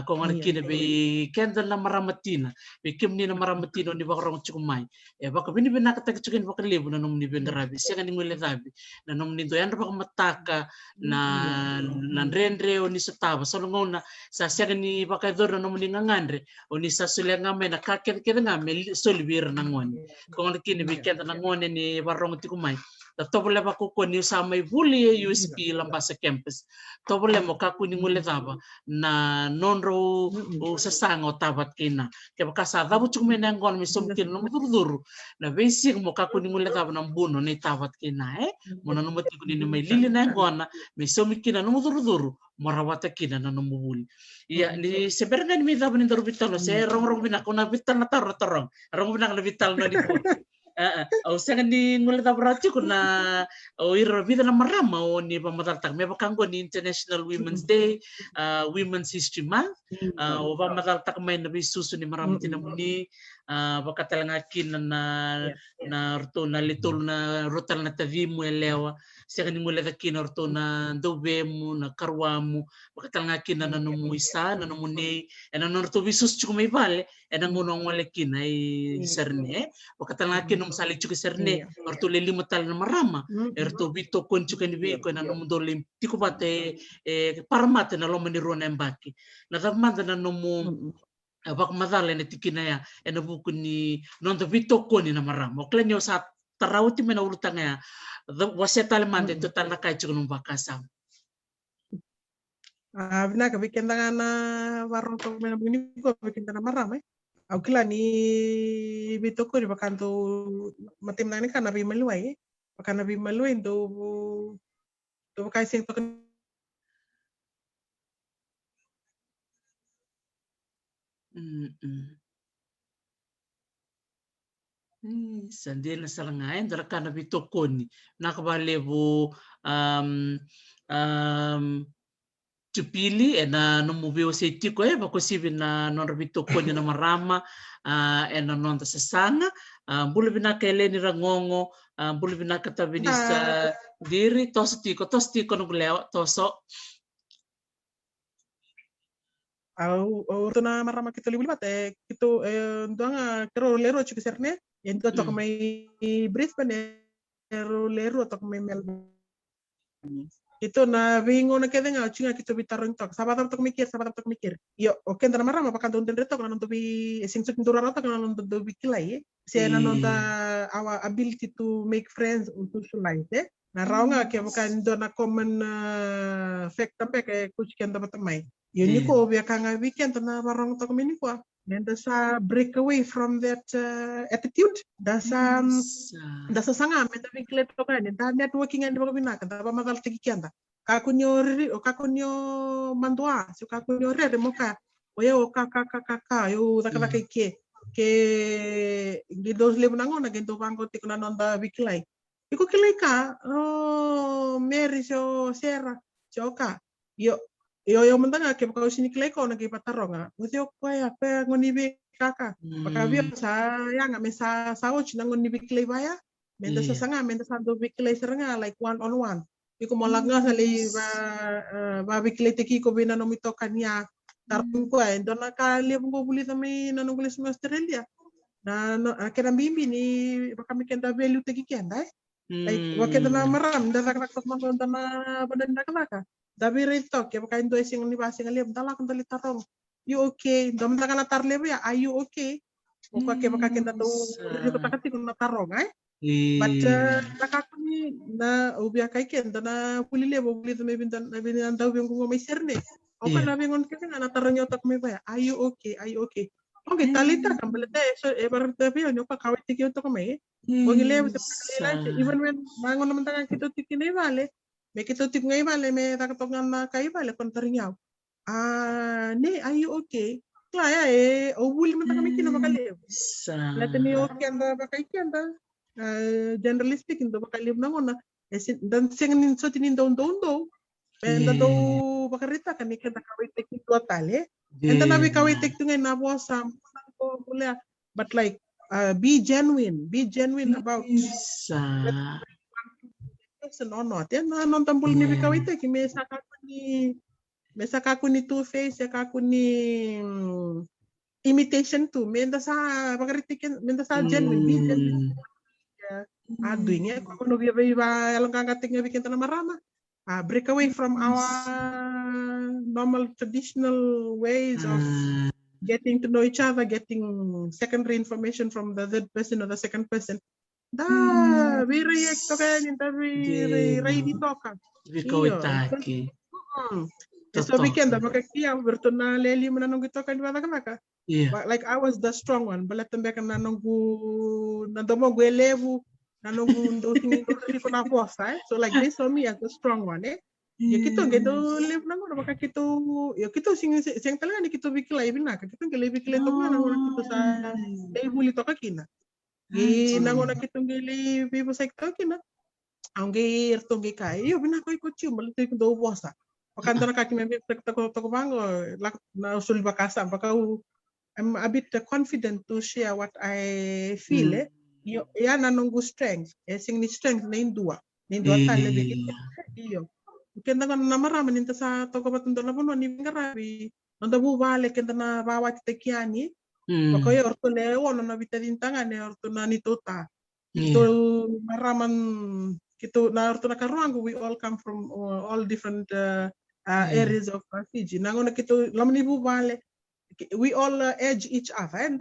A: kung ano kina be kenda na maramatina be kim ni na maramatino ni bakarong chukumay baka bini nakatagchukin baka libo na nung ni bengarabi siya kaning wala sabi na nung nindo yan baka mataka na nanrenre o ni sa taba sa lungaw na sa siya ni baka dor na nung ni ngangandre o ni sa sulia nga may nakakit kita nga may solibir nangon kung ano kina be kenda nangon ni barong chukumay tobole ba ko ni sa may buli USP lamba sa campus tobole mo kakuni ngule taba na nonro o sasango tabat kina kaya baka dabu chuk menang gon mi somtin no mudur na basic mo kakuni ngule taba ng buno ni tabat kina mo na numati kuni ni may lili na gon mi somikina no mudur marawata kina na numubuli iya ni sebenarnya mi taba ni dorbital se rong binak ko na bital na tarong rong binak na bital na di au sanga ni ngule ta brati kuna o ira vida na marama o ni pamataltak me bakango ni International Women's Day, Women's History Month, o pamataltak may na bisuso ni marama tinamuni, bakatalangaki na orto na litol na rotal na tavimu elewa, sanga ni ngule taki na orto na dovemu na karwamu, bakatalangaki na nanumu isa, nanumuni, orto bisus chukumay vale, nangunong wale kinay serne, bakatalangaki num sali chuki serne, orto leli matal na marama, erto bito kon chuki ni biko na num dolim tiko bate paramate na loma ni rona embaki. Na tamanda na numu abak madale na tikina ya na buku ni nonto bito kon na marama. Oklenyo sa tarawti mena urutanga ya waseta mande total na kai chuki num bakasam.
B: Vinaka bikin tangan warung toko mena begini kok bikin tangan marama. Au kila ni bitoko di bakanto matim nani kana bi maluai bakana bi maluai to kai sing to
A: Sandena salangain darakana bitokoni nakabalevo tupili na numubio se tiko bako sibi na non bitokoni na marama na non sasanga bulu binaka eleni rangongo bulu binaka tabinisa diri tos tiko no leo toso
B: au na marama kita libuli bate kito doanga kero lero chuki serne ento tok mai Brisbane lero tok mai Melbourne itu na vingo na kede nga chinga kito bitarong tok sabatam tok mikir yo oke ndana marama pakan don dendre tok nanon to bi sing suk ndura tok nanon to bi kilai se nanon ta our ability to make friends untuk socialize na raunga ke bukan dona common fact tampe ke kuchiken dapat mai yo niko bia kanga weekend na barong tok miniko and dasa break away from that attitude dasa sanga meta viklet to kan da networking and bagabina kan ba magal tigi kianda kakunyo mandua so kakunyo re moka oya o kaka yo dakaka ke gidos le nango na gento bango tikuna nonda viklai iko kilai ka Mary so Sarah joka yo mendanga ke bakau sini kilai ko na ke pataronga usio ko ya pe ngoni bi kaka pakavio sa yang mesa sao china ngoni bi kilai baya menda sasanga menda sando bi kilai serenga like one on one iko malanga sali ba bi kilai teki ko bina no mitokan ya tarun ko ay dona ka lebungo buli tami nanunguli sa Australia na kena bimbi ni kami kenda value teki kenda like wakenda na maram da rak mas na badanda kalaka dabi retok ya bakain do sing ni basing alem dalak ndali tarong you okay dom takana tarlebe ya are you okay ko ke bakakenda to ko takati na tarong but nakakuni na ubia kai kenda na pulile bo buli me bintan na bintan daw yung may serne o pa na bingon kasi na tarong yotok me ba are you okay okay talita kambalete so ever tabi no pa kawit tikyo to kami ogile even when mangon naman tangan kito tikine vale me kito tik ngai vale me takatongan na kai vale kon taringaw ne are you okay klaya o buli man kami kino makalev latani okay anda bakay kanda generally speaking do bakalev nangon na dan singin so tinin don Penda do bakarita kami kena kawitek ni dua tali. Enta nabi kawitek tu ngai nabo sam ko boleh. But like be genuine about not ya na non tampul ni kawitek me saka ni two face ya kaku ni imitation tu menda sa bakaritik menda sa genuine be genuine. Aduh ini aku no biba yang kangkating bikin tanah marama. Break away from our normal traditional ways of getting to know each other, getting secondary information from the third person or the second person. We react to kanya, we ready talk. So weekend, makakiya, bertuna leli mananong ito kan diba ka? Like I was the strong one, balat tembe kan nanong nandomo gue levu. Nanong tingin ko na posta so like this for me as a strong one ya kito live nango baka kito ya kito sing talaga ni kito bikilay binaka kito kito to nga nango kito sa dai huli to kakina nangona kitungili vivo sektor kina aunque ertongi kai yo bina ko ikuti malte ko do bosa pakandana kaki membe to bango na usul bakasa bakau I'm a bit confident to share what I feel ya nanungu strength sing ni strength na indua tale be iyo kenda kan namara maninta sa to ko batundo na bono ni ngarabi nanda bu vale kenda na bawa tekiani Bako ya orto le wono na bita dintangan ya orto na nitota. Ito maraman kito na orto na karuang we all come from all different areas of Fiji. Nango na kito lamni bu vale we all edge each other and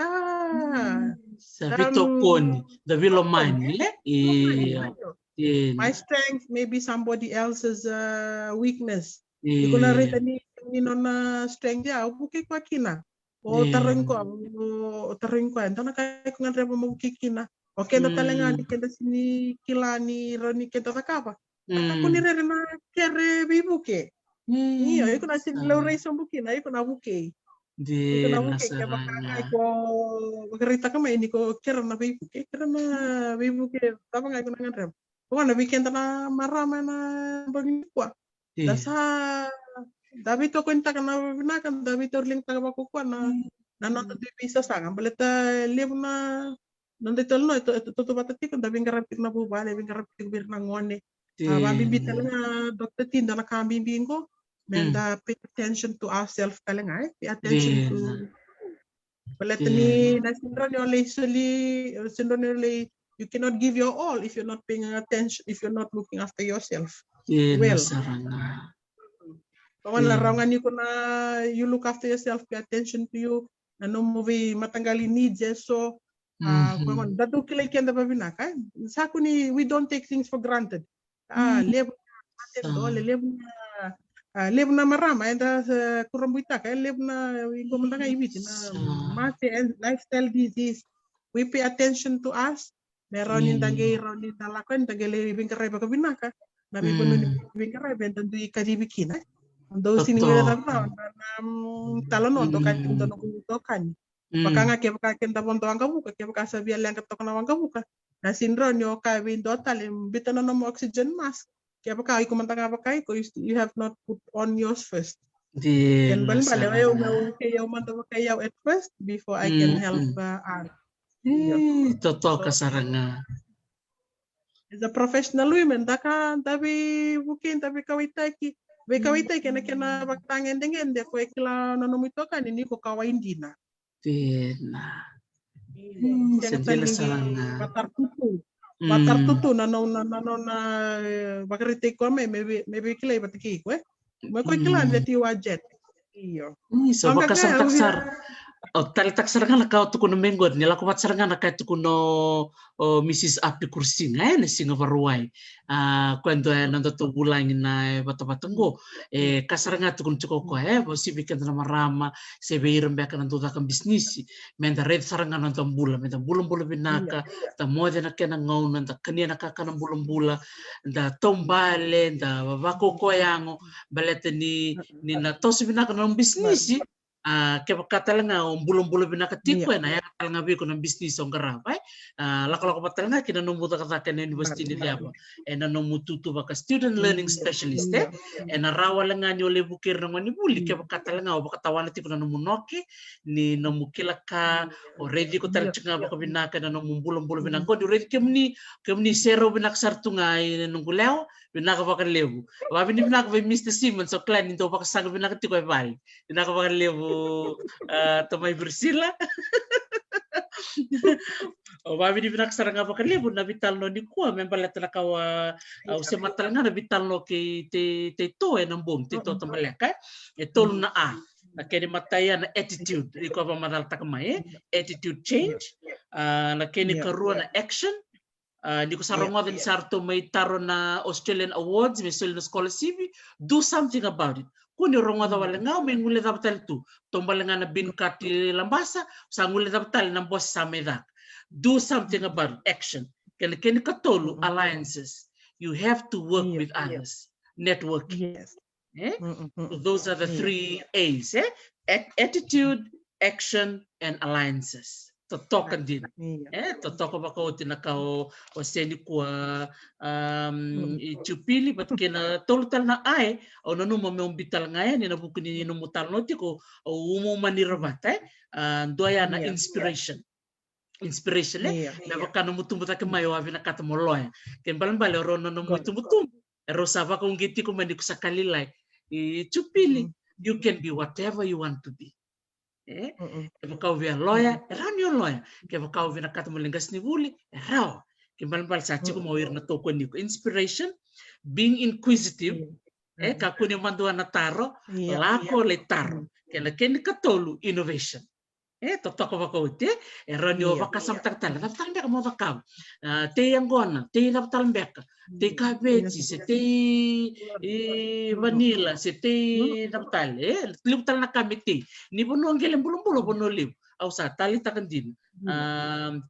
A: Sabito kon the will of mine.
B: My strength may be somebody else's weakness. Iko na rita ni nona strength ya buki kwa kina. O taring ko entana kay ko ngandre mo kikina o kenda talengani kenda sini kilani roni kenda takapa ako ni re na kere bibuke iyo iko na sin low race bukina iko na buke iko na buke kaya baka ko bakarita kama ini ko kera na bibuke tapa ngai ko ngandre ko na weekend na marama na bagni kwa dasa David to kwenta kana binakan David orling taga bakukwa na nanoto di bisa sanga baleta lebna nonde tolno to batati kun dabi ngarapik na bubale ngarapik bir na ngone babi bital na dokter tinda na kambi bingo menda pay attention to ourselves kalengai pay attention to baleta ni na sindrone you cannot give your all if you're not paying attention if you're not looking after yourself well larangan ko na you look after yourself, pay attention to you. Ano movie matanggali needs so datu kilay kenda babinaka. Sa ni we don't take things for granted. Lev na marama enda kurambuita ka lev na gomandanga ibit na mate and lifestyle disease. We pay attention to us. Meron indangay ron indalakan dagale bingkaray babinaka. Nabi ko nun bingkaray bentan du ikadibikina. Do sini wala na talon on to kan to no kan pakanga ke pakaken ta bonto anga buka ke pakasa biya lang to kana anga buka na sinro nyo ka windo talim bitano no oxygen mask ke pakai ko mantanga pakai ko you have not put on yours first and bali ayo ke yo man to pakai yaw at first before I can help
A: toto kasaranga
B: as a professional woman daka tabi bukin tabi kawitaki Bekawita kena baktangen dengan dia ko ekla nanomito kan ini ko kawain dina.
A: Dina.
B: Sendela salanga. Batar tutu na bakarite ko maybe kilay batiki ko Mo ko kila dia tiwajet. Iyo.
A: So bakasar tal taksaranga ka to kuno mengod nila ko batsaranga ka to kuno Mrs. Api Kursinga na singa varuai quando nando to bulangin na batabatango kasaranga to kuno ko bo sibikan na marama se beiram beka nando da kan bisnis menda red saranga nando menda bulan binaka ta moja na kena ngau nanda kania na kana bulan da tombale da bako koyango balete ni na tosi binaka no bisnis ke katalanga bulan binaka tipo na ya katalanga bi ko ng business on garapay lako patalanga kina no muta kata na university ni diabo na no mututu baka student learning specialist na rawalanga nyo le bukir na ngani buli ke katalanga o baka tawana tipo na no munoki ni no mukilaka already ko talchinga baka binaka na no bulan binaka do already kemni zero binaka sartunga no guleo binaka baka lebu wabi ni binaka by Mr. Simmons so clan into baka sanga binaka tiko ay binaka baka lebu Tomay Bersila. Wabi di binak saranga pa kalibon na vital no ni kuha membalat na kawa se matal nga na vital no kay te to ng boom te to tamalaka tol na na kini mataya na attitude iko pa madal takamay attitude change na kini karuan na action ni ko sarong din sarto may taro na Australian Awards may Australian Scholarship do something about it kuni ronga da wala nga may ngule da batal tu tombal nga na binkat lambasa sa ngule da batal ng boss sa medak do something about action kani katolu alliances you have to work with others networking so those are the 3 A's attitude action and alliances totokan din.
B: Iya.
A: Totoko ba ko tinakaw o seni kwa ichupili bat kena tolutal na ai o nanu mo bital ngaya ni na buku ni no mutal no tiko o umo manira bate doya na
B: Iya.
A: inspiration
B: Iya.
A: na bakano mutumbuta ke mayo avina kata moloya ken balan bale ro no
B: Gol.
A: mutum ro sava ko ngiti ko mandi kusakalilai ichupili you can be whatever you want to be. Ke kau via lawyer, run your lawyer. Ke kau via kata melengas ni buli, raw. Ke bal sa chiku mau irna toko ni inspiration, being inquisitive, kaku ni mandu na taro, lako le taro. Ke la ken katolu innovation. Totoko bako te, run your vakasam tartala, daftar mbeka mo vakam. Te angona, te daftar mbeka. Te cabbage, se te vanilla, se te daftar, luptal na kamiti. Ni bono ngele bulumbulo bono liu. Au sa tali takandin.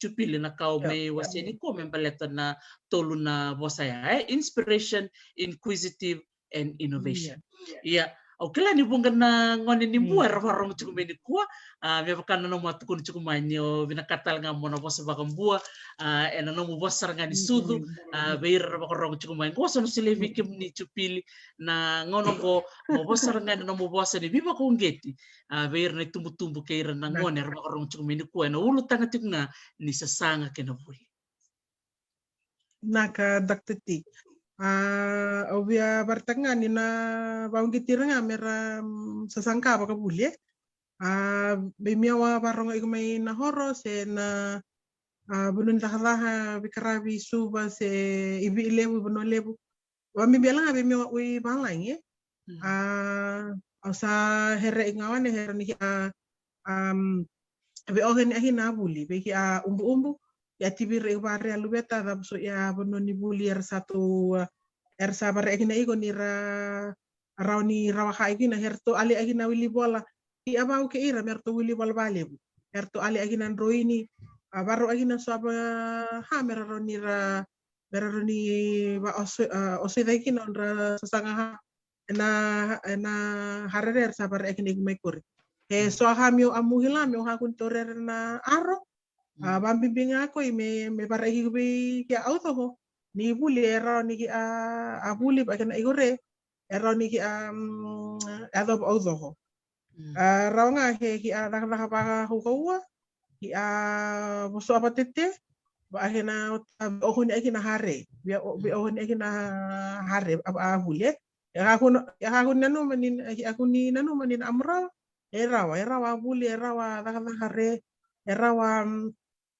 A: Chupili na kau me waseni ko membaleta na tolu na bosaya. Inspiration, inquisitive, and innovation. Yeah. Kila ni bunga na ngone ni buar warong cukup meni kuah me bakana no matukun cukup manyo binakatal nga mo na bosa bakam bua ena no mo bosar nga ni sudu beir bakorong cukup main ko so silevi kim ni chupili na ngono ko mo bosar nga no mo bosa ni biba ko ngeti beir na tumbu-tumbu keira na ngone bakorong cukup meni kuah na ulu tanga tikna ni sasanga kenabuli.
B: Naka daktati. Ovia bartanga ni na baungitira nga mera sasangka baka buli. Bimiawa barong igmay na horo se na bunun tahalah bikarabi suba se ibi lebu buno lebu. Wami bilang nga bimiawa ui balang sa here ingawan here ni be ogen ahina buli be umbu-umbu. Ya tibir ibare alubeta tapos ya bono ni buli satu sabar egina igo ni rauni rawaha egina herto ali egina wili bola i abau ke ira merto wili bola balebu herto ali egina roini baro egina so aba ha meroni ba oso egina ra sasanga ha na harere sabar egina igmai kuri so ha mio amuhila mio ha kun torer na aro bambimbing ako me para higubi kia auto ho ni buli era ni abuli ba kana igore era ni adob auto ho raunga he ki ada ba huwa ki muso apa tete ba hena ohun ekina hare bi ohun ekina hare apa abuli aku nanu manin aku ni nanu manin amra era wa buli era wa hare era wa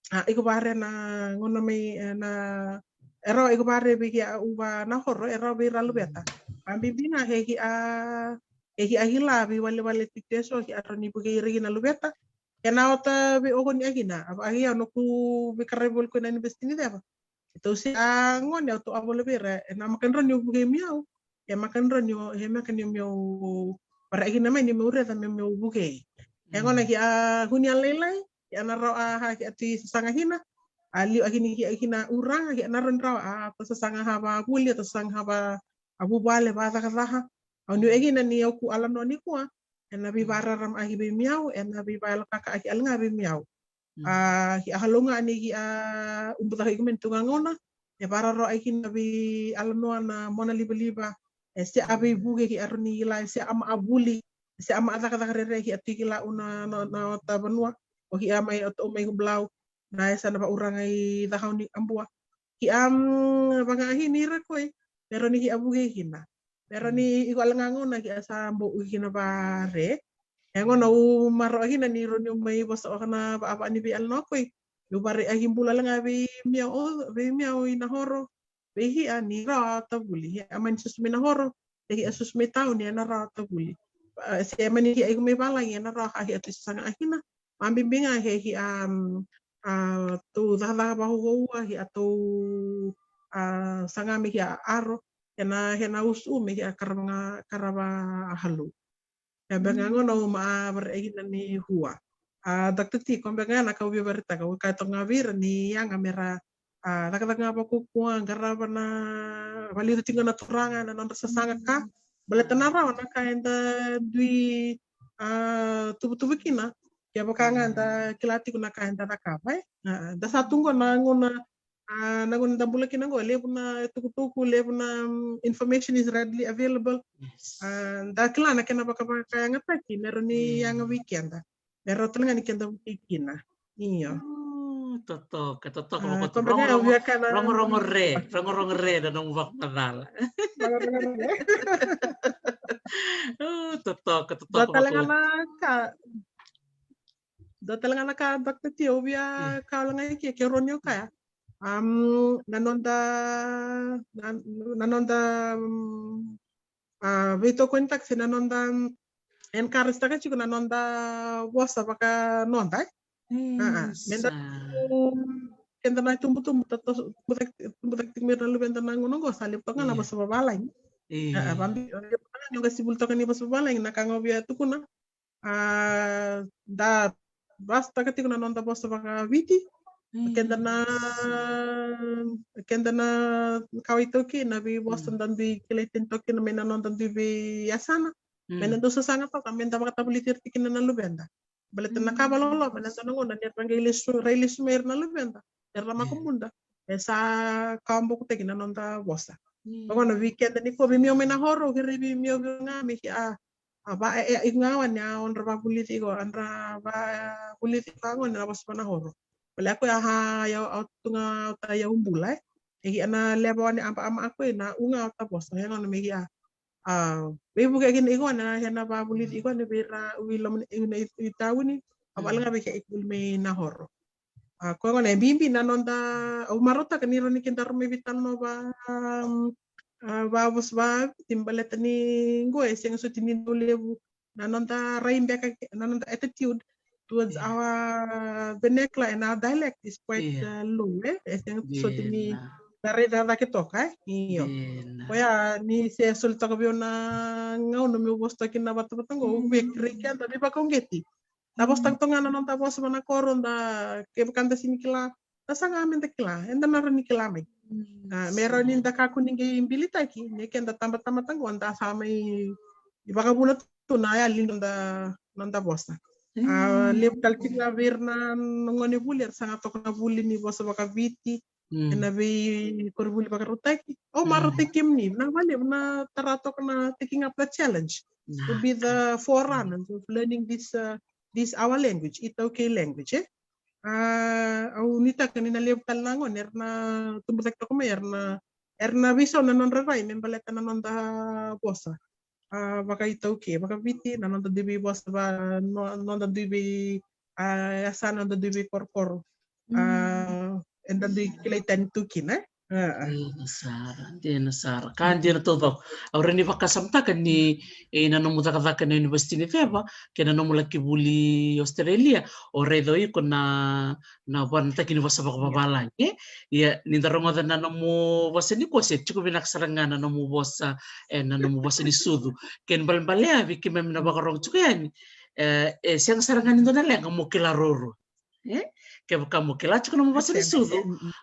B: iko bare na ngono mai na ero iko bare bigi uba na horro ero bi ralu beta ambibina hegi ahila bi wale titeso ki aroni bugi rigi na lubeta kena ota bi ogon agina apa ahi ano ku bi karebol ko na investini deba itu si ngon ya to abole bere na makan ron yo bugi miau ya makan ron yo he makan yo miau para agina mai ni mure ta miau bugi ya ngona ki hunya lelai ya naro ki ati sanga hina ali akini ki akina urang ki naron raw to sanga haba buli to sanga haba abu bale ba ta kaha onu egina ni aku alam no ni kwa ena bi bararam ahi be miau ena bi bal kaka aki alnga be miau ki halunga ni ki umbuta ki mentunga ngona ya bararo akina bi alam no na mona liba se abi buge ki arni la se ama abuli se ama ata kata rere ki atikila una na tabanua o ki amai o mai blau na esa na urang ai dahau ni ambua ki banga hini rakoi pero ni ki abuge hina pero ni iko alangango na ki asa mbo hina bare engo na maro hina ni roni mai boso kana apa ni bi alno koi lu bare ahim bula langa be miao ina horo be hi ani ra ta buli aman susmi na horo hi asusmi tau ni na ra ta buli se mani ki ai me balang na ra ha hi sanga hina mambimbinga he tu dala bahu hi atau sanga mi hi aro hena usu mi hi karaba halu ya bengango no ma beregina ni hua daktati kombenga na ka berita ka tongavir ni yang amera takatanga ba kukuang garaba na bali tinga na turanga na sasanga ka baletanara na ka enda dui tubu-tubu kina Kaya bakanga da kilati kuna ka enda nakapai. Da satu ngo nanguna nanguna da bulaki nango lebuna tuku lebuna information is readily available. Da kilana kena baka kaya ngataki meroni yang weekend. Mero telenga ni kenda bukikina. Iyo.
A: Totok ko
B: Kombenga via kana
A: rongo re da nang wak nadala. Totok
B: do telengana ka bakte tio via ka langa ki ronyo kaya nanonda vito kontak se nanonda encourage taka chiku nanonda bosa baka nonda menda kenda na tumbu tato tumbutak timir lu benta nangono go salip toka na bosa babalai bambi juga sibul toka ni bosa babalai na kango via tukuna da basta ketika nonton bosa baka viti kenda na kau itu ki nabi bosa dan di keletin toki na mena nonton di yasana mena dosa sangat toka mena baka tabulitir tikin na lu benda baletan na kabalolo mena tanongo na niat railis mer na lu benda erama kumunda esa kambo kuteki na nonton bosa Pokoknya weekend ni ko bimio mena horo kiri bimio ngami ki aba ingawan ya on raba politi ko andra ba politi ko na bas panahoro pala ako ya tunga ta ya umbulai igi ana lebawan ampa ama ako na unga tapos ya ngono megi bebu kaya gini ko na ya na ba politi ko ni bira wilom itawuni abal nga be kaya ikul me nahoro ko ngone bimbi na nonda umarota kaniro ni kintar me bitan no ba vamos va timbalet ni gue sing sutini levu nanonta raimbeka nanonta attitude towards our vernacular and our dialect is quite low sing sutini dari ketoka iyo koya ni se sulta ko na ngau no mi bosta kinna batang go bekrikan tapi pa kongeti tapos tagtonga nanonta bos mana koronda ke bekanta sinikila tasanga amen tekila enda narani kilame meron yung daka kuning imbilita ki ne kenda tambah tanggo anda sama ibaka bulat to na ya lindo nanda bosta lep kalkina verna ngone bulir sangat to na buli ni bosa baka viti na be korbuli baka rutaki marotekim ni na wale na tarato na taking up the challenge to be the forerunner of learning this our language okay language unita kanina level nangon erna tumbutak to kuma erna viso na non rai membaleta na non da bosa baka itoke baka viti na non da dibi bosa ba non da dibi asana da dibi korkor and da di kilaitan tukin
A: Nasara kan dia to ba ora ni vakasamta kan ni nanomu taka ni university ni feba kena nomu laki buli Australia ore doi ko na wan taki ni wasa babala ya ni darongo da nanomu wasa ni ko se chuko binak saranga nanomu wasa nanomu wasa ni sudu ken balbalea vi kimem na bakarong chuko yani siang saranga ni dona lenga mo kilaroro ke kamu kilacu kono mabasa ni sudu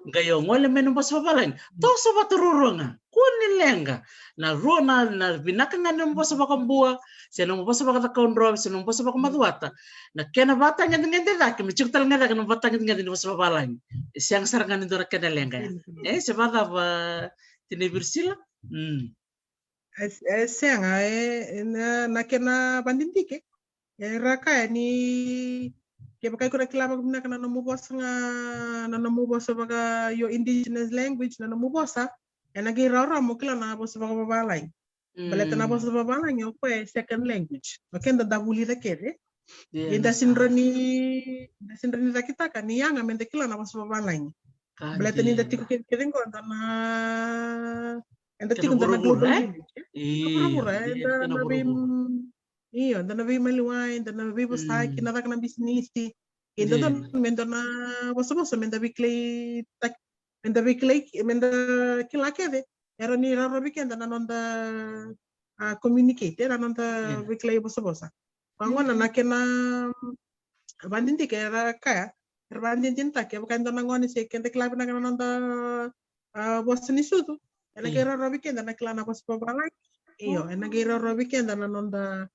A: gayo ngole menu basa babalang to so batururunga kuni lenga na rona na binaka ngane mabasa bakambua seno mabasa bakata kondro seno mabasa bakamaduata na kena bata ngende ngende dak mi cuktal ngende kana bata ngende ngende mabasa babalang siang sarangan itu kena lenga sebada ba tini bersila
B: siang na kena bandintike raka ni kaya ko reklamo na kana namubos nga namubos baga yo indigenous language na namubos nagirara mo kila na bos baga babalay baleta na bos babalay yo ko second language kenda dabuli da kere inda sinrani kita kan yang amente kila na bos babalay baleta ni dati ko kiring ko na enda tiko na global iyo anda nabi maliwain anda nabi bosai kinara kana bisnis ito don menda na boso menda biklay tak menda biklay menda kilakede era ni rarobi kenda nanonda communicate nanonda biklay boso pangwana nakena bandinti kaya kaya bandinti tak ya bukan tanangoni se kenda kilab na nanonda boso ni sudu ena kaya rarobi kenda na klana boso balay iyo ena kaya rarobi kenda nanonda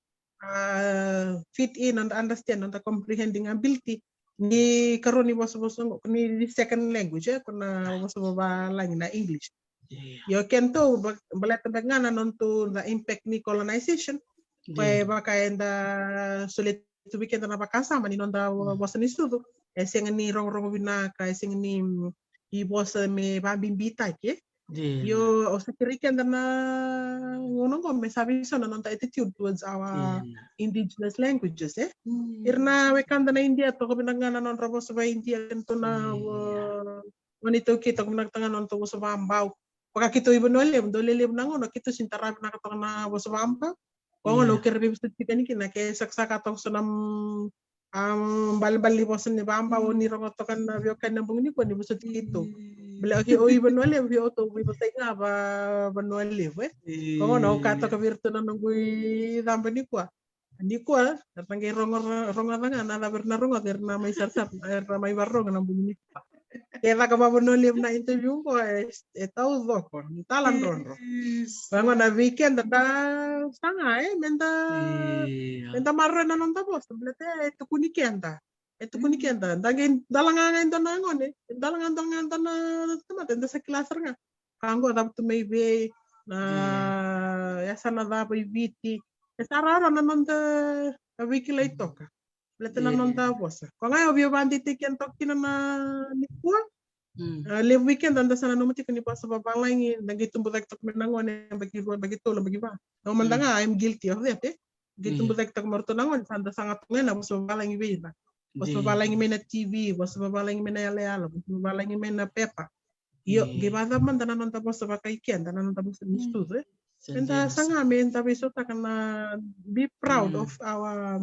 B: fit in and understand and comprehending ability ni karoni boso ni second language kuna boso lang na English. Yo kento balata ngana nonto the impact ni colonization kaya baka enda sulit tu weekend na bakasama ni nonda boso ni studo sing ni rong binaka sing ni I boso me babimbita ke yo osakirikan na ngono ko may sabi so na attitude towards our indigenous languages irna wekanda na India to ko binangana non rabo sa India ento na wanito kita ko binagtangan non to sa bambao pagka kito ibonole na ngono kito sintarab na katong na sa bambao ko ngono kirbi bisut kani kina ke saksa katong sunam balbal libosan ni bambao ni rongo to kan biokan na bungni ko ni bisut kito bela ki oi banwale vi auto vi botega ba banwale ko no ka to ka virtu na ngui damba ni kwa tangi ronga na berna ronga derna mai sarsap erna mai barro na buni kaya ka ba banwale na interview ko tau do ko talan ronro bango na weekend da sanga menta marra na non tapos blete to kunikenda itu kunikenda daging dalangan ito na ngone dalangan na temat ito sa klaser nga kanggo dapat to may be na yasa na dapat ibiti sarara na nonta wiki lay toka lete na nonta bosa ko nga obyo bandi tiken tokkina na nikwa le weekend anda sana numati kani pa sa babalangi nagitumbot tok menangone bagi tolo bagi ba no mandanga I'm guilty of that gitumbo tok morto nangon sanda sangat ngena so balangi be na Bos babalangi na TV, bos babalangi na yala, bos babalangi na Peppa. Yo, gimana man tanan nonton bos bakaikian, tanan nonton bos nistudo. Enta sanga men tapi sota kana be proud of our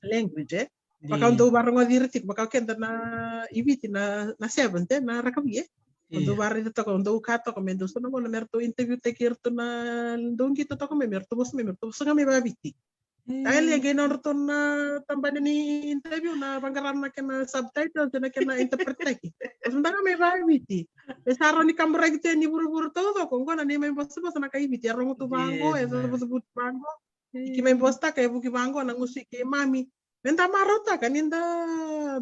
B: language. Baka ndo barang dirtik, baka kenta na ibiti na seventh na rakabi. Ndo barang dito ko ndo kato ko mendo so na mo merto interview tekirto na ndo ngito to ko merto bos nga me babiti. Dahil yung ginorton na tambahan ni interview na banggaran na kena subtitles na kena interpret lagi. Sementara may babiti. Saro ni kamera gitu ni buru-buru todo kung na ni may boss na kaibiti. Arong tu banggo, sebut banggo. Iki may boss ta kay buki banggo nang usik kay mami. Menta marota kan in the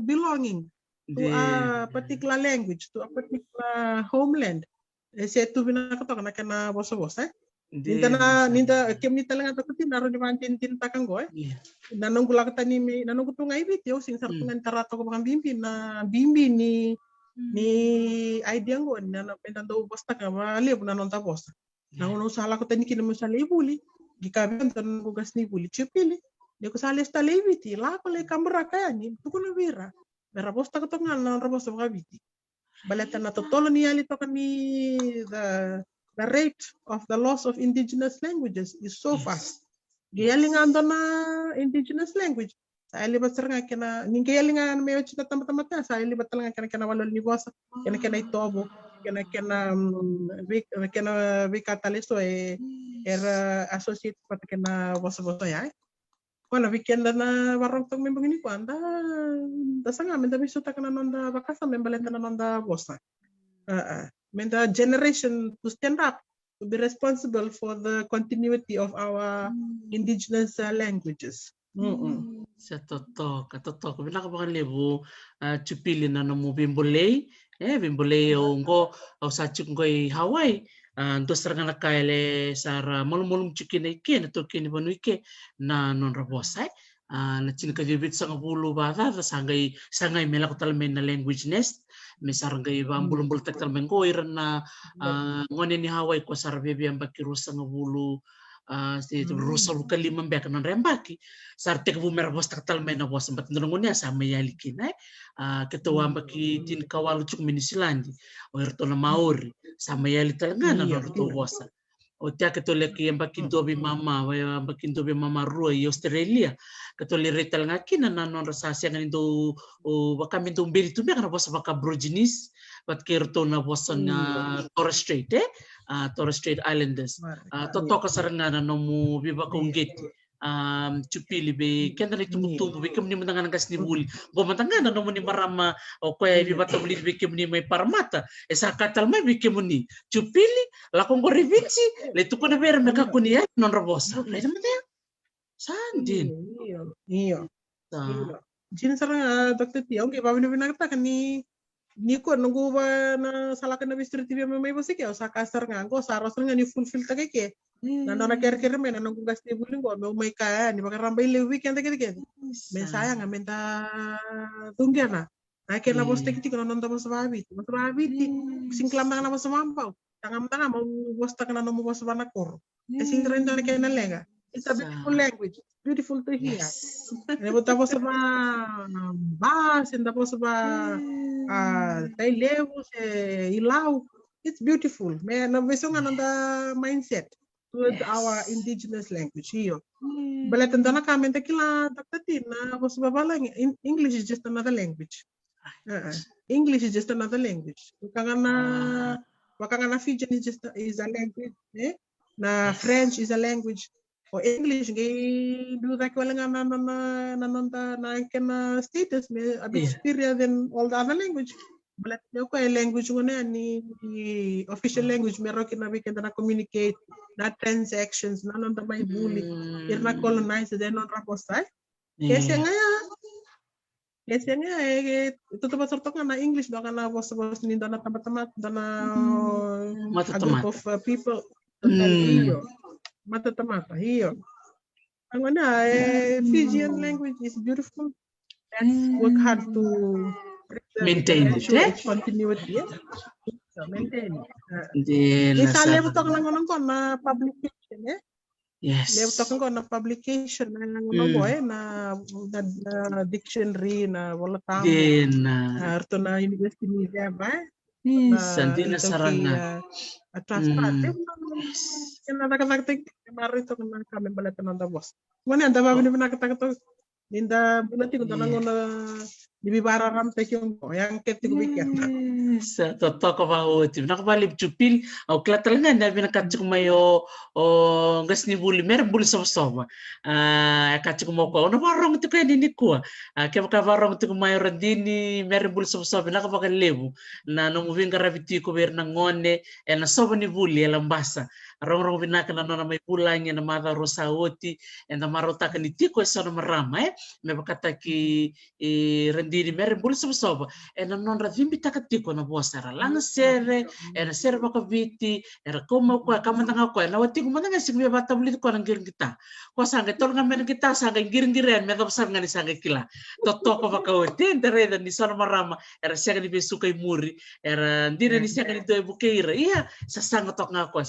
B: belonging to a particular language, to a particular homeland. Siya tu binakato na kena boss. Ninda kemni talaga to tin naro ni mantin tinta kang go nanong gulak tani mi nanong gutungay video sing sartungan tarato ko bang bimbi ni idea ngo na pendando bosta ka malib nanon tapos nangono sala ko tani kinamo sa libuli gikaben tan bugas ni buli chupili de ko sala sta libiti la ko le kamera kaya ni to ko na vera bosta ko to ngal na bosta ka biti baleta na to tolo ni ali to kani the rate of the loss of indigenous languages is so fast. Gayalingan do na indigenous language. Sa libat nga kena ning gayalingan may chita tamat sa libat lang kena walol ni boss kena itobo kena vikatalisto era associate pat kena boss ya. Kuna weekend na warong tong membang ini ko anda sanga menda bisuta kana nonda bakasa membalenta na nonda boss. The generation to stand up to be responsible for the continuity of our indigenous languages.
A: Sa totok. Bila ka baka libo chupili na mo bimbolay, bimbolay ngo o sa chunggoy Hawaii. Dos serang na kaile sara mulmulum chukinay ken to ken banuike na non rabosay. Na chinikadibit sa ngabulu bata sangay mela ko talmen na language nest mesarangay bambulum tak talmen ko iran na ngone ni Hawaii ko sarbebi ang bakirusa ngabulu rusa kalimang bek non rembaki sarte ko bumerbos tak talmen na bos bat nungunya sama yalikin ketua baki tin kawalu chuk minisilandi o irto na maori sama yali talangana no to bosa o tia ketoleki yang bakin dobi mama rua i Australia ketoli retal ngakina na non rasasi yang itu bakam itu beri tu mereka bosa baka Aborigines bat kerto na bosa na Torres Strait Torres Strait Islanders toto kasarangana no mu biba konggit chupili be kenda ni tumutubo be kemni mandangan gas ni buli bo mandangan no ni marama o ko ay biba to buli be kemni may paramata esa katal may be kemni chupili la kong rivinci le tu ko na ver meka kunia non robosa le mate Sandin.
B: Iyo. Jin sarang Dr. T, okay, babi na binakatakan ni ko nunggu ba na salakan na bistri TV may bosik ya sa kasar nga ko sa aros nga ni fulfill ta keke na na ker men nunggu gas ni buling ko may kaya ni makarambay le weekend keke men sayang nga menta tunggu na na poste kiti ko nonton mas babi ti singklam na mas mampaw tangam mo bosta kana mo bosta banakor sing rendo na kaya na lenga. It's a beautiful language, beautiful to hear. Tapos ba bas, tapos ba tailevos, ilaw. It's beautiful. May nabiso nga ng mindset towards our indigenous language. Iyo. Balatan na kami kila taktatin na tapos ba balang English is just another language. English is just another language. Baka nga na Fijian is a language. Na French is a language. O English, do that well na status a bit superior than all the other language. But language ni official language meron kinabikin na communicate, na transactions, na nonta may bully, na colonize, then not raposay. Kasi nga ito ba sortok nga na English baka na was ninda na tamat a group of people. Mata-mata, hiyo. Ang Fijian language is beautiful. Let's work hard to
A: maintain it.
B: Continuity. So maintain it. Isa level talk lang na publication,
A: Yes.
B: Level talk na publication na dictionary na wala tamo. Arto na university niya ba?
A: Sandi na saranga.
B: Kena nakakaktik marito na kami balatan ng dabos. Mana anda ba binakatakat ninda bulati ko tanang na dibibararam tek yung yang ketik weekend.
A: Sa totoo ba uti nakabalib chupil au klatral nga na binakatjuk mayo o gas ni buli mer buli soba. Katjuk mo ko no barong to kay dinit ko. Kaya ka barong to mayo radini mer buli soba nakapakalebu na no moving karabiti ko ber na ngone na soba ni buli lambasa. Rong binaka na may pulanya na mata rosa oti na marota ka ni tiko sa na marama me bakata ki rendiri mer buli soba na non radimbi takatiko na bosara lang sere na sere baka viti era como ko kamantanga ko na wati ko manga sigme bata buli ko nang giring kita ko sanga tol nga men kita sanga giring-giren me do sanga ni sanga kila toto ko baka oti ndere ni sa na marama era sanga ni besuka muri era ndire ni sanga ni do bukeira iya sa sanga tok nga ko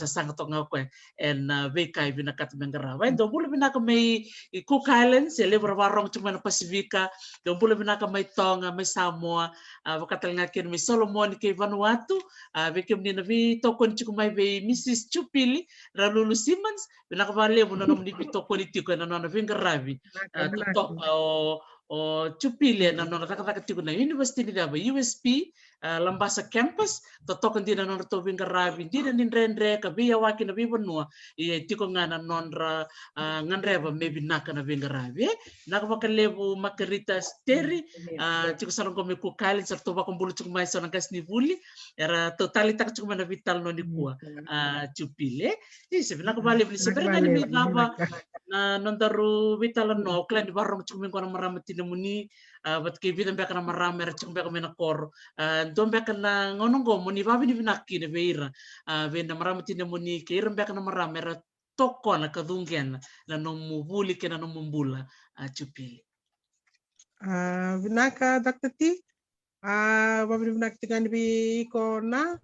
A: and vekai binakat mengara wai do bulu binaka may Cook Islands ele barong cuma na Pasifika do bulu binaka may Tonga may Samoa bakatal nga kin may Solomon kay Vanuatu bekem ni nabi tokon chiku may be Mrs. Chupili Ralulu Simmons binaka bale mo na ni bitoko ni tiko na na vingarabi to o Chupili na no nakakatiko na university ni ba USP Lambasa campus totokan din na to vingarabi din nin rendre kabiya waki na bibonua tiko nga na nonra nganreba maybe naka na vingarabi nakapakalebu makarita steri tiko sarong ko me ku kalin sa to ba kung bulu tiko mai sa ngas ni buli era totalita tiko na vital no ni kuwa Chupili isa nakabali bili sa berani mi naba na nondaru vital no klan di barong tiko ko na maramati muni bat kay bidan beka na marami ra tiko beka na kor don beka na ngonong go muni babi ni binaki na beira venda maramati na muni kay beka na marami ra toko na kadunggen na nomubuli kena nomumbula Chupili.
B: Binaka Dr. T, babi binaki kan bi ko na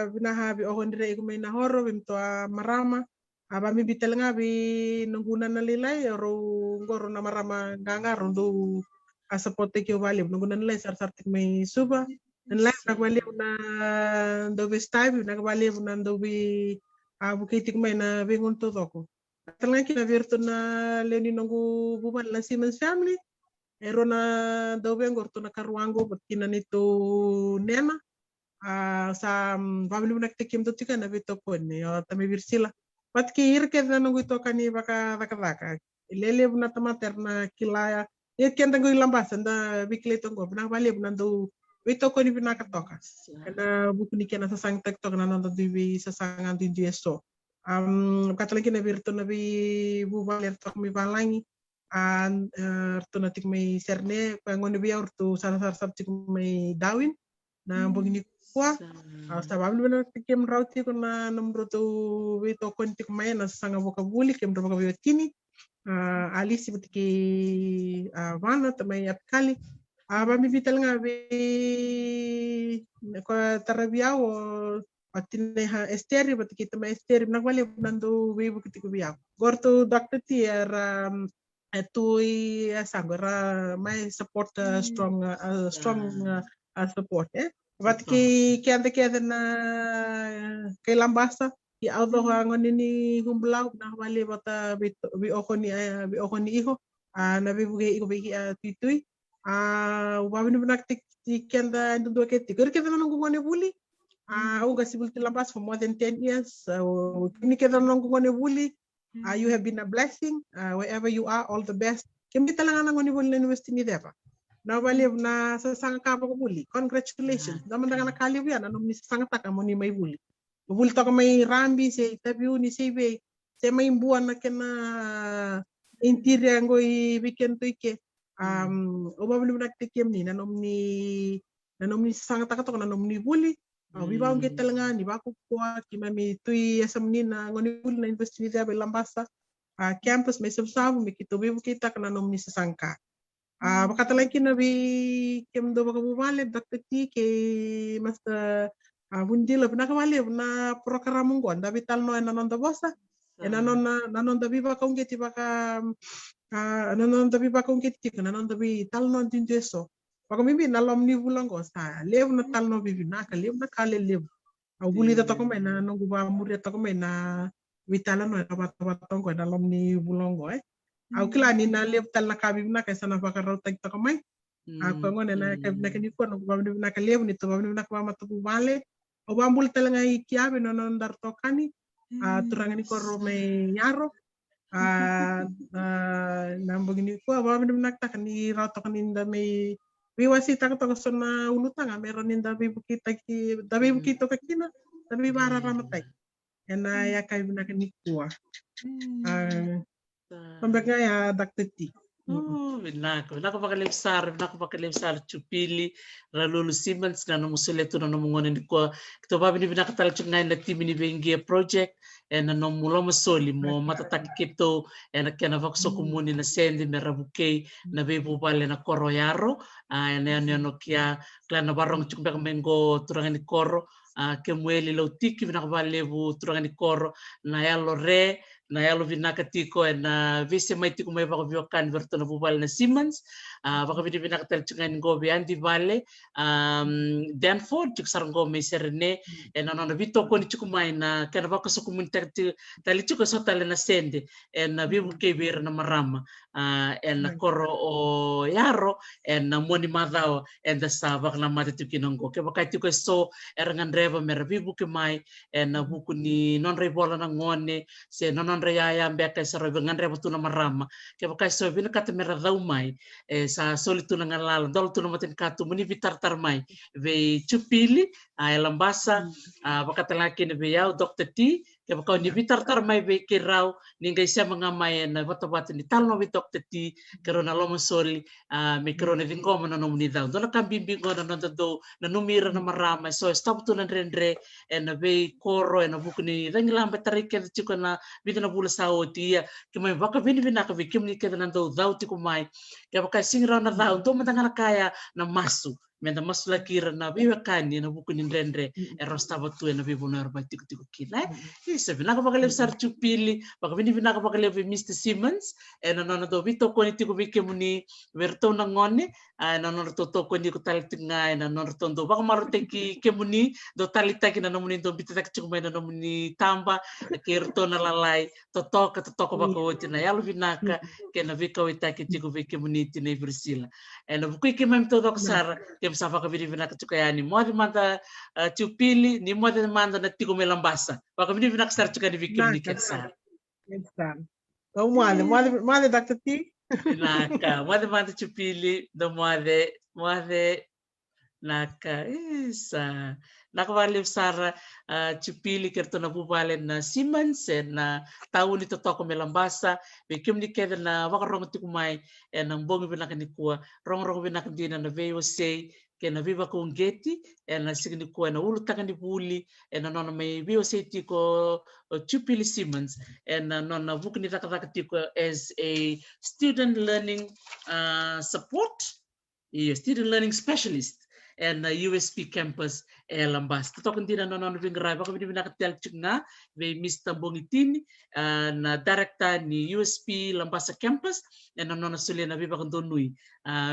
B: binahabi o ndire ko may nahoro bimto marama abami bitel nga bi nunguna na lilay ro ngoro na marama nganga rondo asapote kyo bali nunguna nilay sar-sartik may suba nilay nagbali na do bestai nagbali na do bi bukiti ko may na bingon to ko talaga kina virtu na leni nungu buban la Simmons family ero na do bengor to na karuango batina nito nema sa babli naktikim to tika na bito ko ni tami virsila pat kir ke na nungu to kani baka lele na tamater na kilaya kenda go ilambas na bikle to go na bali na do bito ko ni binaka toka na buku ni kena sa sang tiktok na nando divi sa sangan di so Katalagi na virto na bi buvaler to mi balangi to na tik may serne pangon bi orto sar tik may dawin na bogini kwa sabab na tikem rauti ko na nombro to vito kontik may na sanga vocabuli kem do vocabuli tini alisi butiki vana tamay apkali mi vital nga be ko tarabiao atine ha esteri butiki tamay esteri nagwali nando we bukiti ko biao gorto doctor ti era tui sangora my support strong support Batki kaya na kay lambasa i auto hangon ni humblaw na wali bata bi oko ni iho na bibuge iko bigi tuitui wabini benaktik ti kenda ndu ke ti ker kita nang ngone buli uga sibul ti lambas for more than 10 years ni kita nang ngone buli you have been a blessing wherever you are all the best kemi talanga ngone buli na university ni depa na wali na sa sanga ka ko buli congratulations naman nga nakaliw yan ano ni sanga taka mo ni may buli buli to ko may rambi se tabiu ni sebe se may buwan na kena interior ngoy weekend to ike obabli mo naktikem ni nanom ni sanga taka to nanom ni buli bibaw ngetal nga ni ba ko kwa kimami tuy asamni na ngoni buli na university ni Lambasa campus may sabsabu may kitubi kita nanom ni sa sangka Bakata lagi na bi kem do baka bumale Dr. T ke Master Bundila nakawali na program ngo ndabi talno nanon da bosa nanon da bi baka ungeti baka nanon da bi baka ungeti nanon da bi talno dindeso baka mimbi nalom ni bulango sa lev na talno bi na ka lev na kale lev buli da to ko may na nongu ba muri to ko may na vitala no batongo nalom ni bulango kila ni na lev tal na kabib na kaysa na baka raw tag to kamay ako ngone na kabib na kaniko no babni na ka lev nito babni na ka matu bale o bambul tal nga ikiabe no ndar to kani turang ni ko ro may yaro nambogini ko babni na ta kani raw to kani nda may wiwasita ka to so na ulutang meron ninda bibukita ki dabi bukito ka kina dabi bara ramatay na ya kabib na kaniko Pambaga ya Dr. T.
A: Binako pakalipsar chupili Lulu Simmons na musule tu na mungone ni ko kito babi ni binakatal chungai na timi ni bengi project na no mulo masoli mo matataki kito na kena vakso kumuni na sendi merabuke na bebu bale na koro yaro na no kia klana barong chumbe mengo turanga ni koro kemueli lo tiki binakabale bu turanga ni koro na yalo re na yalo vinakatiko na vise mai tiko mai baka biokan verto na bubal na Simmons baka vidi vinakatal chungan gobe andi vale Danford chuk saranggo mai serene na no vito ko ni chukumai na kana baka so komunitar tali chuko so tali na sende na bibu ke ber na marama na koro o yaro na moni madao da sa baka na mate tukinongo ke baka tiko so erangan reva mer bibu ke mai na buku ni non rebola na ngone se non raya mbeka sa revengan reba tuna marama ke baka so vina kata mera dau mai sa solitu na ngalala dol tuna matin katu muni vitar mai ve chupili Lambasa baka talaki ne be yau Dr. T ke baka ni vitar mai ve kirau ninga isa mangamai na bata ni talno vi Dr. T karona lomo soli me karona vingoma na nomuni dau dona kambimbi ngona na do na numira na marama so stop tuna rendre na ve koro na bukuni rangilamba tarike chiko na vidana bula sao tia ke mai baka vini vinaka vi kimni ke na do dau tiko mai ke baka singra na dau to matanga kaya na masu menda masu lakira na viwa kani na bukuni rendre rostava tu na vivo na arba tiko kila isa vinaka baka lev sar chupili baka vini vinaka baka lev Mr. Simmons na no do vito ko ni tiko vikemuni verto na ngone na no to ko ni ko talitinga na no to do baka marote ki kemuni do talita ki na no muni do bitata chiko mai na no muni tamba ke rto na lalai totoko baka wotina yalo vinaka ke na vika wita ki chiko vikemuni tine Brazil na buku ki mai to dok sar ke msafa ka vini vinaka chiko yani mo manda chupili ni mo manda na tiko melambasa baka vini vinaka sar chiko ni vikemuni ke sar
B: Kau male Dr. T.
A: Naka, manda chupili do made Naka isa. Nakawali Sara Chipili kerto na bubale na Siemens na tahu ni totoko melambasa bekim ni keda na wakarong tikumai ang bongi binakan ni kuwa rong binakan dina na VOC ke na viva kong geti na signi kuwa na ulu takan di buli na nona may VOC tiko Chipili Siemens na nona bukni taka tiko as a student learning support, student learning specialist and USP campus Lambas. Totokan din na nonon vingra baka bini nakatel nga ve Mr. Bongitin na director ni USP Lambasa campus and nonon suli na biba kondonui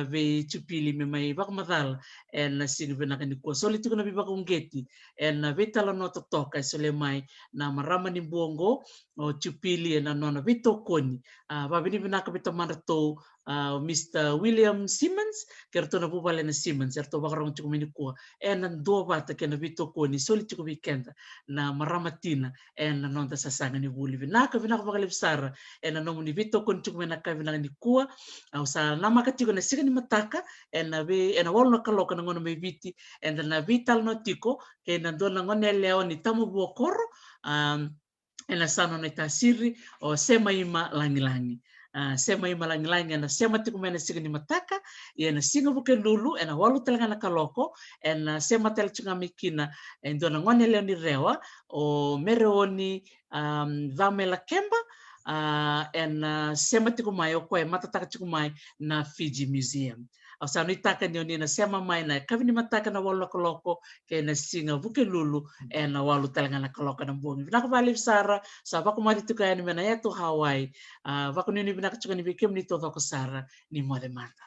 A: ve chupili me mai baka madal and sing bina kan ko soli tu na biba kong geti and vetala no totoka sole mai na marama ni bongo o chupili na nonon vitokoni ba bini bina ka bito marato Mr. William Simmons kerto na bubale na Simmons erto bakarong chuko minikua nan dua bata kena vito ko ni soli chuko weekend na maramatina na nonta sasanga ni buli vinaka bakalip sara na nomu ni vito ko chuko menaka vinaka ni kua au sa nama ka chuko na siga ni mataka na walo na kaloka na ngono me viti na vital no tiko ke na dona ngone leo ni tamu buokoro na sana na tasiri o sema ima langi-langi. Sema ima langi-langi na sema tiku mena siga ni mataka na singa buke lulu na walu talaga na kaloko na sema tel chunga mikina ndona ngone leo ni rewa o mereoni vamela kemba na sema tiku mai o koe matataka tiku mai na Fiji Museum. Au sa nui taka ni na sema mai na kavini mataka na walu na kaloko ke na singa buke lulu na walu talaga na kaloko na bungi. Vinaka bali Sara sa bako mati tuka ni mena yetu Hawaii. Bako ni binaka chuka ni bikim ni todo ko Sara ni mode mata.